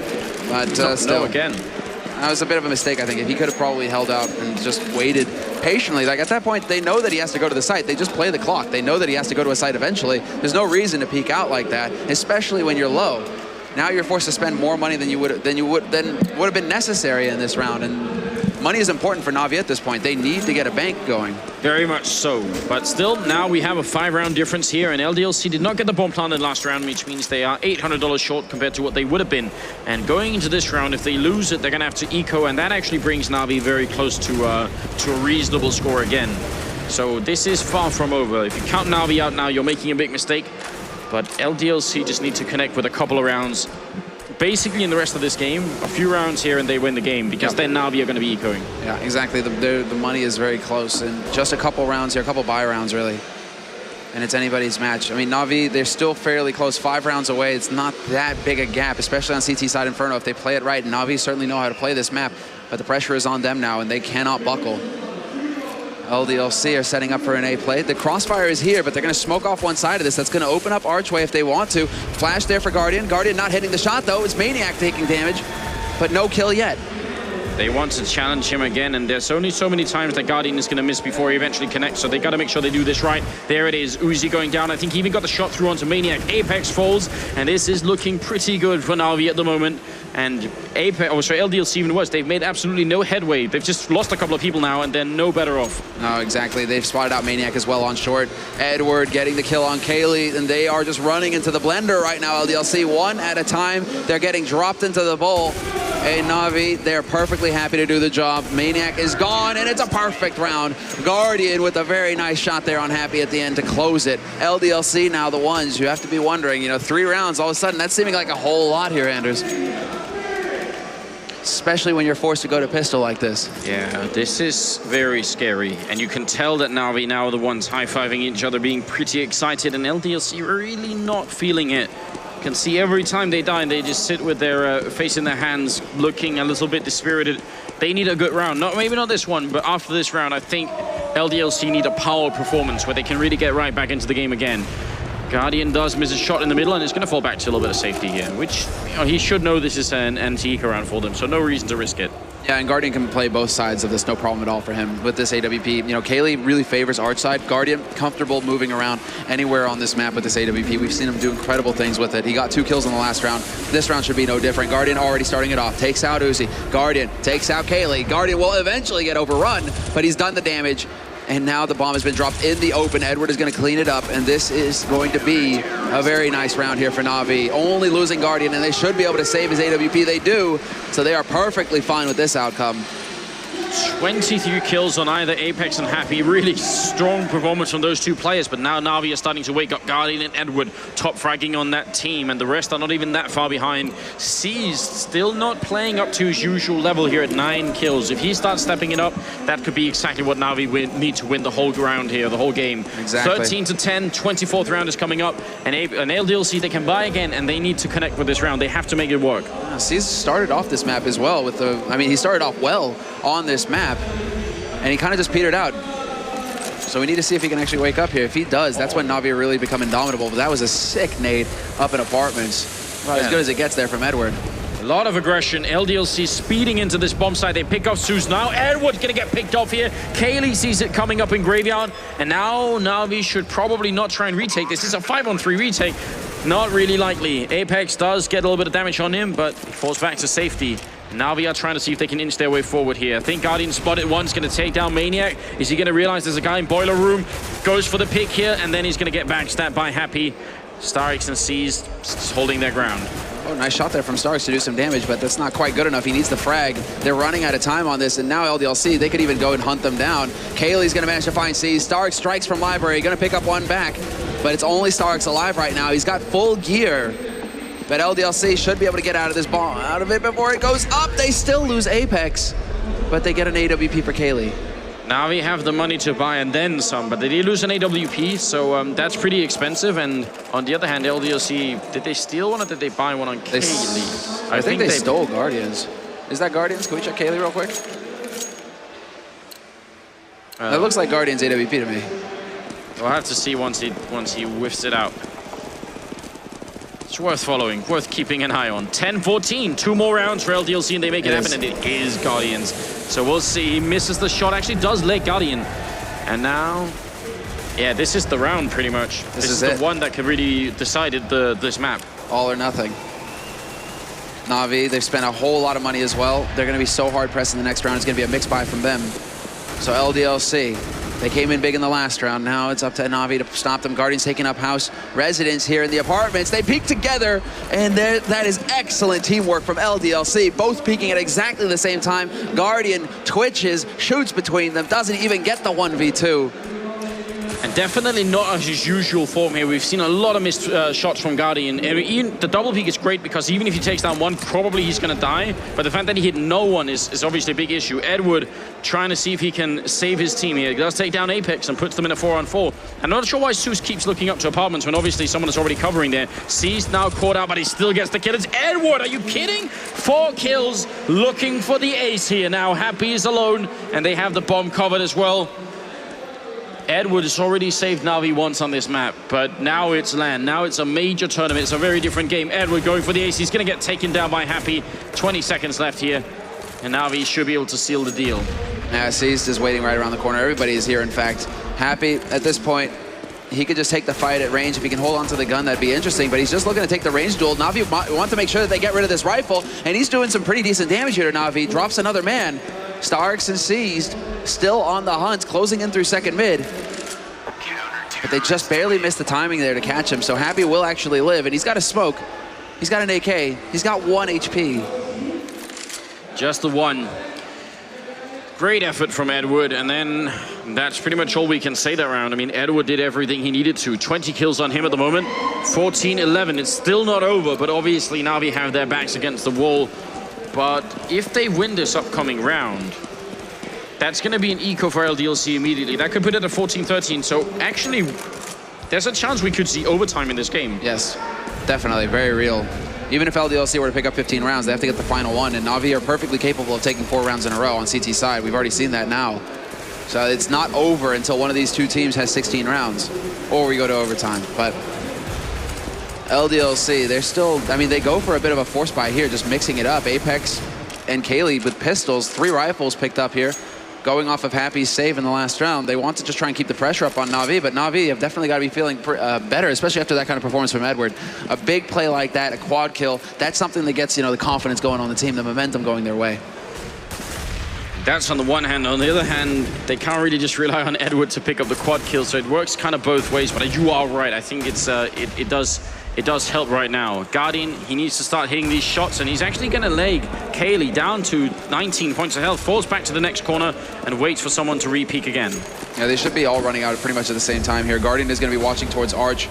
but still. No, again. That was a bit of a mistake, I think. If he could have probably held out and just waited patiently. Like, at that point, they know that he has to go to the site. They just play the clock. They know that he has to go to a site eventually. There's no reason to peek out like that, especially when you're low. Now you're forced to spend more money than would have been necessary in this round. And money is important for Na'Vi at this point. They need to get a bank going. Very much so. But still, now we have a 5-round difference here, and LDLC did not get the bomb planted last round, which means they are $800 short compared to what they would have been. And going into this round, if they lose it, they're going to have to eco, and that actually brings Na'Vi very close to a reasonable score again. So this is far from over. If you count Na'Vi out now, you're making a big mistake. But LDLC just need to connect with a couple of rounds. Basically, in the rest of this game, a few rounds here and they win the game, because then Na'Vi are going to be ecoing. Yeah, exactly. The money is very close, and just a couple rounds here, a couple buy rounds, really. And it's anybody's match. I mean, Na'Vi, they're still fairly close, 5 rounds away. It's not that big a gap, especially on CT side Inferno. If they play it right, Na'Vi certainly know how to play this map, but the pressure is on them now, and they cannot buckle. LDLC are setting up for an A play. The crossfire is here, but they're going to smoke off one side of this. That's going to open up Archway if they want to. Flash there for Guardian. Guardian not hitting the shot, though. It's Maniac taking damage, but no kill yet. They want to challenge him again, and there's only so many times that Guardian is going to miss before he eventually connects, so they got to make sure they do this right. There it is, Uzi going down. I think he even got the shot through onto Maniac. Apex falls, and this is looking pretty good for Na'Vi at the moment. And LDLC even worse. They've made absolutely no headway. They've just lost a couple of people now, and they're no better off. No, exactly. They've spotted out Maniac as well on short. Edward getting the kill on Kaylee, and they are just running into the blender right now, LDLC. One at a time. They're getting dropped into the bowl. Hey, Na'Vi, they're perfectly happy to do the job. Maniac is gone, and it's a perfect round. Guardian with a very nice shot there on Happy at the end to close it. LDLC now the ones. You have to be wondering, 3 rounds, all of a sudden, that's seeming like a whole lot here, Anders. Especially when you're forced to go to pistol like this. Yeah, this is very scary. And you can tell that Na'Vi now are the ones high-fiving each other, being pretty excited, and LDLC really not feeling it. You can see every time they die, they just sit with their face in their hands, looking a little bit dispirited. They need a good round. Maybe not this one, but after this round, I think LDLC need a power performance where they can really get right back into the game again. Guardian does miss a shot in the middle, and it's going to fall back to a little bit of safety here, which he should know this is an anti-eco round for them, so no reason to risk it. Yeah, and Guardian can play both sides of this, no problem at all for him with this AWP. Kaylee really favors Arch side. Guardian comfortable moving around anywhere on this map with this AWP. We've seen him do incredible things with it. He got 2 kills in the last round. This round should be no different. Guardian already starting it off. Takes out Uzi. Guardian takes out Kaylee. Guardian will eventually get overrun, but he's done the damage. And now the bomb has been dropped in the open. Edward is going to clean it up, and this is going to be a very nice round here for Na'Vi. Only losing Guardian, and they should be able to save his AWP. They do, so they are perfectly fine with this outcome. 23 kills on either Apex and Happy. Really strong performance from those two players, but now Na'Vi are starting to wake up. Guardian and Edward top fragging on that team, and the rest are not even that far behind. C's still not playing up to his usual level here at 9 kills. If he starts stepping it up, that could be exactly what Na'Vi need to win the whole round here, the whole game. Exactly. 13 to 10, 24th round is coming up, and an LDLC they can buy again, and they need to connect with this round. They have to make it work. C's started off this map as well with the, I mean, he started off well on this map, and he kind of just petered out. So we need to see if he can actually wake up here. If he does, that's when Na'Vi really become indomitable. But that was a sick nade up in apartments. About as good as it gets there from Edward. A lot of aggression. LDLC speeding into this bomb site. They pick off Zeus now. Edward's gonna get picked off here. Kaylee sees it coming up in Graveyard. And now Na'Vi should probably not try and retake this. This is a 5-on-3 retake. Not really likely. Apex does get a little bit of damage on him, but he falls back to safety. Na'Vi are trying to see if they can inch their way forward here. I think Guardian spotted once, going to take down Maniac. Is he going to realize there's a guy in Boiler Room? Goes for the pick here, and then he's going to get backstabbed by Happy. Starix and C's holding their ground. Oh, nice shot there from Starix to do some damage, but that's not quite good enough. He needs the frag. They're running out of time on this, and now LDLC, they could even go and hunt them down. Kaylee's going to manage to find C's. Starix strikes from Library, going to pick up one back, but it's only Starix alive right now. He's got full gear. But LDLC should be able to get out of this ball, out of it before it goes up. They still lose Apex, but they get an AWP for Kaylee. Na'Vi have the money to buy and then some, but they did lose an AWP, so that's pretty expensive. And on the other hand, LDLC, did they steal one or did they buy one on Kaylee? I think they stole Guardians. Is that Guardians? Can we check Kaylee real quick? That looks like Guardians AWP to me. We'll have to see once he whiffs it out. It's worth following, worth keeping an eye on. 10-14, 2 more rounds for LDLC and they make it happen, and it is Guardians. So we'll see, he misses the shot, actually does let Guardian. And now, yeah, this is the round pretty much. This is the one that could really decided this map. All or nothing. Na'Vi, they've spent a whole lot of money as well. They're gonna be so hard pressed in the next round. It's gonna be a mixed buy from them. So LDLC, they came in big in the last round. Now it's up to Na'Vi to stop them. Guardians taking up house residence here in the apartments. They peek together, and that is excellent teamwork from LDLC. Both peeking at exactly the same time. Guardian twitches, shoots between them, doesn't even get the 1v2. And definitely not his usual form here. We've seen a lot of missed shots from Guardian. And even the double peek is great because even if he takes down one, probably he's going to die. But the fact that he hit no one is obviously a big issue. Edward trying to see if he can save his team here. He does take down Apex and puts them in a 4-on-4. I'm not sure why Zeus keeps looking up to apartments when obviously someone is already covering there. C's now caught out, but he still gets the kill. It's Edward, are you kidding? 4 kills, looking for the ace here now. Happy is alone, and they have the bomb covered as well. Edward has already saved Na'Vi once on this map, but now it's LAN. Now it's a major tournament. It's a very different game. Edward going for the ace. He's going to get taken down by Happy. 20 seconds left here, and Na'Vi should be able to seal the deal. Yeah, C's is waiting right around the corner. Everybody is here, in fact. Happy, at this point, he could just take the fight at range. If he can hold on to the gun, that'd be interesting, but he's just looking to take the range duel. Na'Vi want to make sure that they get rid of this rifle, and he's doing some pretty decent damage here to Na'Vi. Drops another man. Starix and C's still on the hunt, closing in through second mid. But they just barely missed the timing there to catch him, so Happy will actually live, and he's got a smoke. He's got an AK. He's got 1 HP. Just the 1. Great effort from Edward, and then that's pretty much all we can say that round. I mean, Edward did everything he needed to. 20 kills on him at the moment. 14-11. It's still not over, but obviously Na'Vi have their backs against the wall. But if they win this upcoming round, that's going to be an eco for LDLC immediately. That could put it at 14-13. So actually, there's a chance we could see overtime in this game. Yes, definitely. Very real. Even if LDLC were to pick up 15 rounds, they have to get the final one. And Na'Vi are perfectly capable of taking 4 rounds in a row on CT side. We've already seen that now. So it's not over until one of these 2 teams has 16 rounds. Or we go to overtime. But LDLC, they're still, I mean, they go for a bit of a force buy here, just mixing it up. Apex and Kaylee with pistols, 3 rifles picked up here. Going off of Happy's save in the last round. They want to just try and keep the pressure up on Na'Vi, but Na'Vi have definitely got to be feeling better, especially after that kind of performance from Edward. A big play like that, a quad kill, that's something that gets, you know, the confidence going on the team, the momentum going their way. That's on the one hand. On the other hand, they can't really just rely on Edward to pick up the quad kill, so it works kind of both ways. But you are right. I think it does help right now. Guardian, he needs to start hitting these shots, and he's actually going to leg Kaylee down to 19 points of health, falls back to the next corner, and waits for someone to re-peek again. Yeah, they should be all running out pretty much at the same time here. Guardian is going to be watching towards Arch.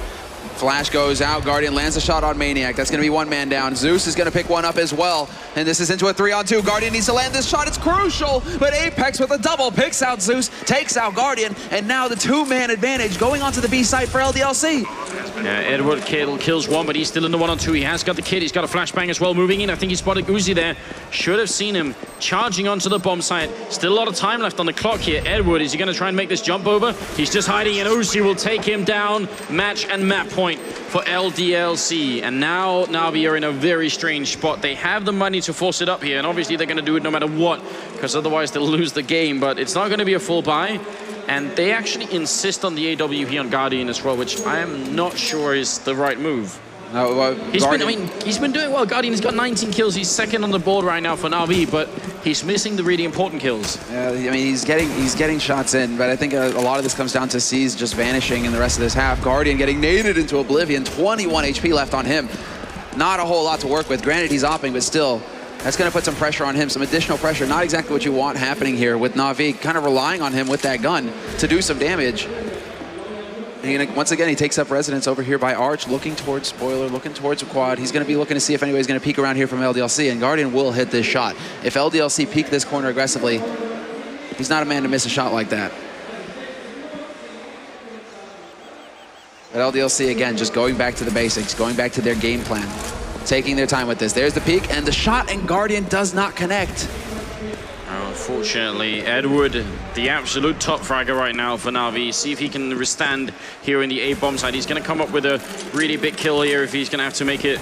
Flash goes out, Guardian lands a shot on Maniac. That's going to be one man down. Zeus is going to pick one up as well. And this is into a 3-on-2. Guardian needs to land this shot. It's crucial. But Apex with a double picks out Zeus, takes out Guardian. And now the two-man advantage going onto the B site for LDLC. Yeah, Edward kills one, but he's still in the 1-on-2. He has got the kid. He's got a flashbang as well moving in. I think he spotted Uzi there. Should have seen him charging onto the bomb site. Still a lot of time left on the clock here. Edward, is he going to try and make this jump over? He's just hiding, and Uzi will take him down. Match and map point for LDLC. And now Na'Vi are in a very strange spot. They have the money to force it up here, and obviously they're going to do it no matter what, because otherwise they'll lose the game. But it's not going to be a full buy. And they actually insist on the AWP on Guardian as well, which I am not sure is the right move. No, he's been doing well. Guardian has got 19 kills. He's second on the board right now for Na'Vi, but he's missing the really important kills. Yeah, I mean, he's getting shots in, but I think a lot of this comes down to C's just vanishing in the rest of this half. Guardian getting naded into oblivion. 21 HP left on him. Not a whole lot to work with. Granted, he's opping, but still, that's going to put some pressure on him, some additional pressure. Not exactly what you want happening here with Na'Vi, kind of relying on him with that gun to do some damage. And once again, he takes up residence over here by Arch, looking towards Spoiler, looking towards a quad. He's going to be looking to see if anybody's going to peek around here from LDLC, and Guardian will hit this shot. If LDLC peek this corner aggressively, he's not a man to miss a shot like that. But LDLC, again, just going back to the basics, going back to their game plan, taking their time with this. There's the peek, and the shot, and Guardian does not connect. Unfortunately, Edward, the absolute top fragger right now for Na'Vi. See if he can withstand here in the A bomb side. He's going to come up with a really big kill here if he's going to have to make it.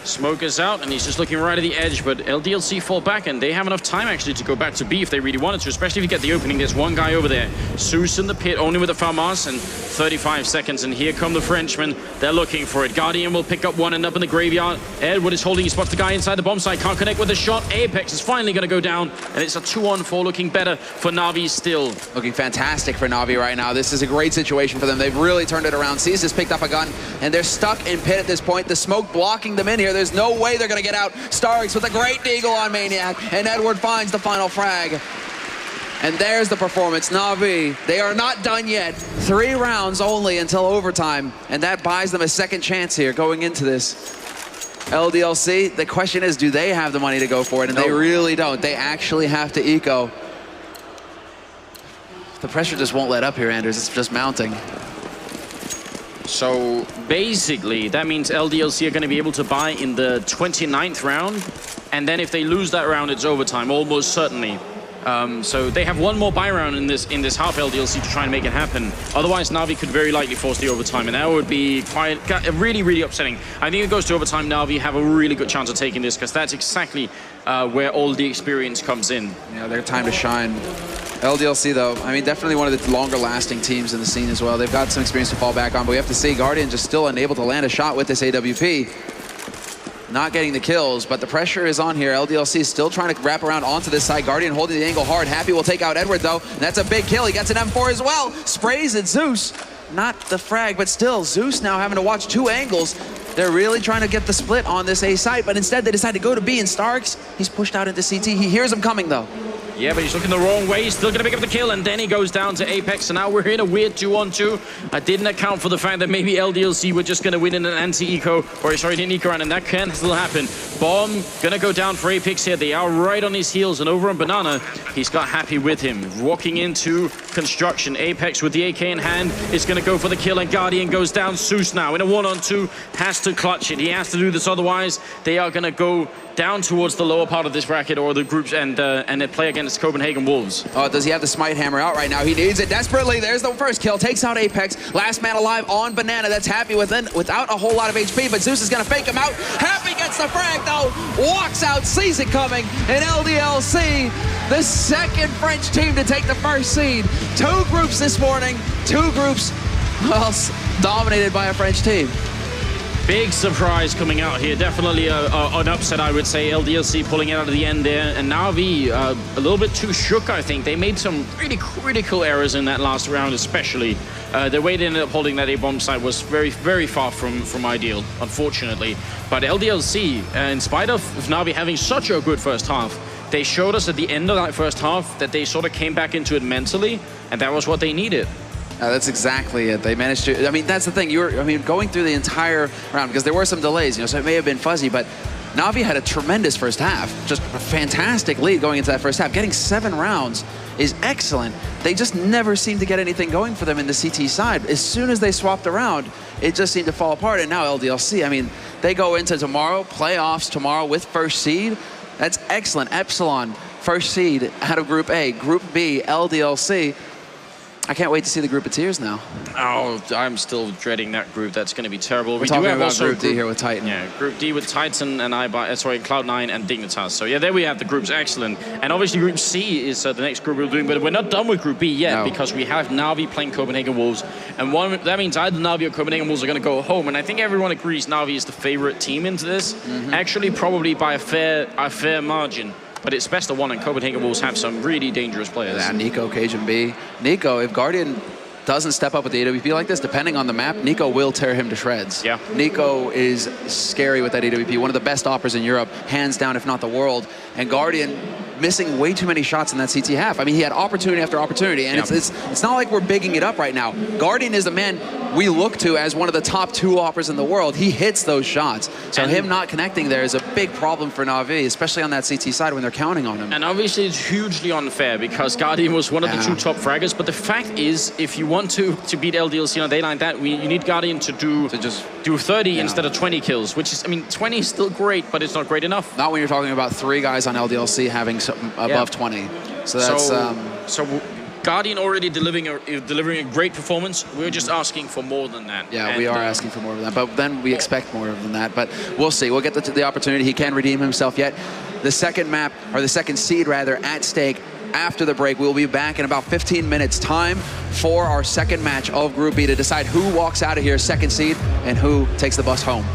Smoke is out, and he's just looking right at the edge, but LDLC fall back, and they have enough time actually to go back to B if they really wanted to, especially if you get the opening. There's one guy over there. Zeus in the pit, only with a FAMAS, and 35 seconds, and here come the Frenchmen. They're looking for it. Guardian will pick up one and up in the graveyard. Edward is holding, he spots the guy inside the bomb site, can't connect with a shot. Apex is finally going to go down, and it's a 2-on-4, looking better for Na'Vi still. Looking fantastic for Na'Vi right now. This is a great situation for them. They've really turned it around. C's just picked up a gun, and they're stuck in pit at this point. The smoke blocking them in here. There's no way they're going to get out. Starks with a great deagle on Maniac, and Edward finds the final frag. And there's the performance. Na'Vi, they are not done yet. 3 rounds only until overtime, and that buys them a second chance here going into this. LDLC, the question is, do they have the money to go for it? And they really don't. They actually have to eco. The pressure just won't let up here, Anders. It's just mounting. So basically, that means LDLC are going to be able to buy in the 29th round. And then if they lose that round, it's overtime, almost certainly. So they have one more buy round in this half LDLC to try and make it happen. Otherwise, Na'Vi could very likely force the overtime, and that would be quite really, really upsetting. I think if it goes to overtime, Na'Vi have a really good chance of taking this, because that's exactly where all the experience comes in. Yeah, their time to shine. LDLC, though, I mean, definitely one of the longer-lasting teams in the scene as well. They've got some experience to fall back on, but we have to see Guardian just still unable to land a shot with this AWP. Not getting the kills, but the pressure is on here. LDLC is still trying to wrap around onto this side. Guardian holding the angle hard. Happy will take out Edward, though. And that's a big kill. He gets an M4 as well. Sprays at Zeus. Not the frag, but still, Zeus now having to watch 2 angles. They're really trying to get the split on this A site, but instead they decide to go to B, and Starks, he's pushed out into CT. He hears him coming, though. Yeah, but he's looking the wrong way. He's still going to pick up the kill, and then he goes down to Apex. So now we're in a weird 2-on-2. I didn't account for the fact that maybe LDLC were just going to win in an anti-eco, or sorry, an eco round, and that can still happen. Bomb going to go down for Apex here. They are right on his heels, and over on Banana, he's got Happy with him. Walking into construction. Apex with the AK in hand is going to go for the kill, and Guardian goes down. Zeus now in a 1-on-2 has to clutch it. He has to do this, otherwise they are going to go down towards the lower part of this bracket, or the groups, and they play against Copenhagen Wolves. Oh, does he have the smite hammer out right now? He needs it desperately. There's the first kill. Takes out Apex. Last man alive on Banana. That's Happy without a whole lot of HP, but Zeus is going to fake him out. Happy gets the frag, though. Walks out, sees it coming, and LDLC, the second French team to take the first seed. 2 groups this morning. 2 groups, well, dominated by a French team. Big surprise coming out here. Definitely an upset, I would say. LDLC pulling it out of the end there. And Na'Vi a little bit too shook, I think. They made some really critical errors in that last round, especially. The way they ended up holding that A-bomb site was very, very far from ideal, unfortunately. But LDLC, in spite of Na'Vi having such a good first half, they showed us at the end of that first half that they sort of came back into it mentally, and that was what they needed. That's exactly it. They managed to, I mean, that's the thing. Going through the entire round, because there were some delays, so it may have been fuzzy, but Na'Vi had a tremendous first half. Just a fantastic lead going into that first half. Getting 7 rounds is excellent. They just never seemed to get anything going for them in the CT side. As soon as they swapped around, it just seemed to fall apart. And now LDLC, I mean, they go into tomorrow, playoffs tomorrow with first seed. That's excellent. Epsilon, first seed out of Group A. Group B, LDLC. I can't wait to see the group of tiers now. Oh, I'm still dreading that group. That's going to be terrible. We're talking about Group D here with Titan. Yeah, Group D with Titan and Cloud9 and Dignitas. So yeah, there we have the groups. Excellent. And obviously Group C is the next group we're doing, but we're not done with Group B yet because we have Na'Vi playing Copenhagen Wolves. And that means either Na'Vi or Copenhagen Wolves are going to go home. And I think everyone agrees Na'Vi is the favorite team into this. Actually, probably by a fair margin. But it's best of one, and Copenhagen Wolves have some really dangerous players. Yeah, Nico, Cajun B. Nico, if Guardian doesn't step up with the AWP like this, depending on the map, Nico will tear him to shreds. Yeah. Nico is scary with that AWP. One of the best operas in Europe, hands down, if not the world. And Guardian missing way too many shots in that CT half. I mean, he had opportunity after opportunity, and it's not like we're bigging it up right now. Guardian is the man we look to as one of the top 2 operas in the world. He hits those shots. So him not connecting there is a big problem for Na'Vi, especially on that CT side when they're counting on him. And obviously it's hugely unfair because Guardian was one of the 2 top fraggers, but the fact is, if you want to beat LDLC on a day like that, you need Guardian to do 30 instead of 20 kills, which is, I mean, 20 is still great, but it's not great enough. Not when you're talking about 3 guys on LDLC having above 20. So that's... So Guardian already delivering a great performance. We're just asking for more than that. Yeah, we are asking for more than that, but then we expect more than that. But we'll see. We'll get the opportunity. He can't redeem himself yet. The second map, or the second seed rather, at stake after the break. We'll be back in about 15 minutes. Time for our second match of Group B to decide who walks out of here second seed and who takes the bus home.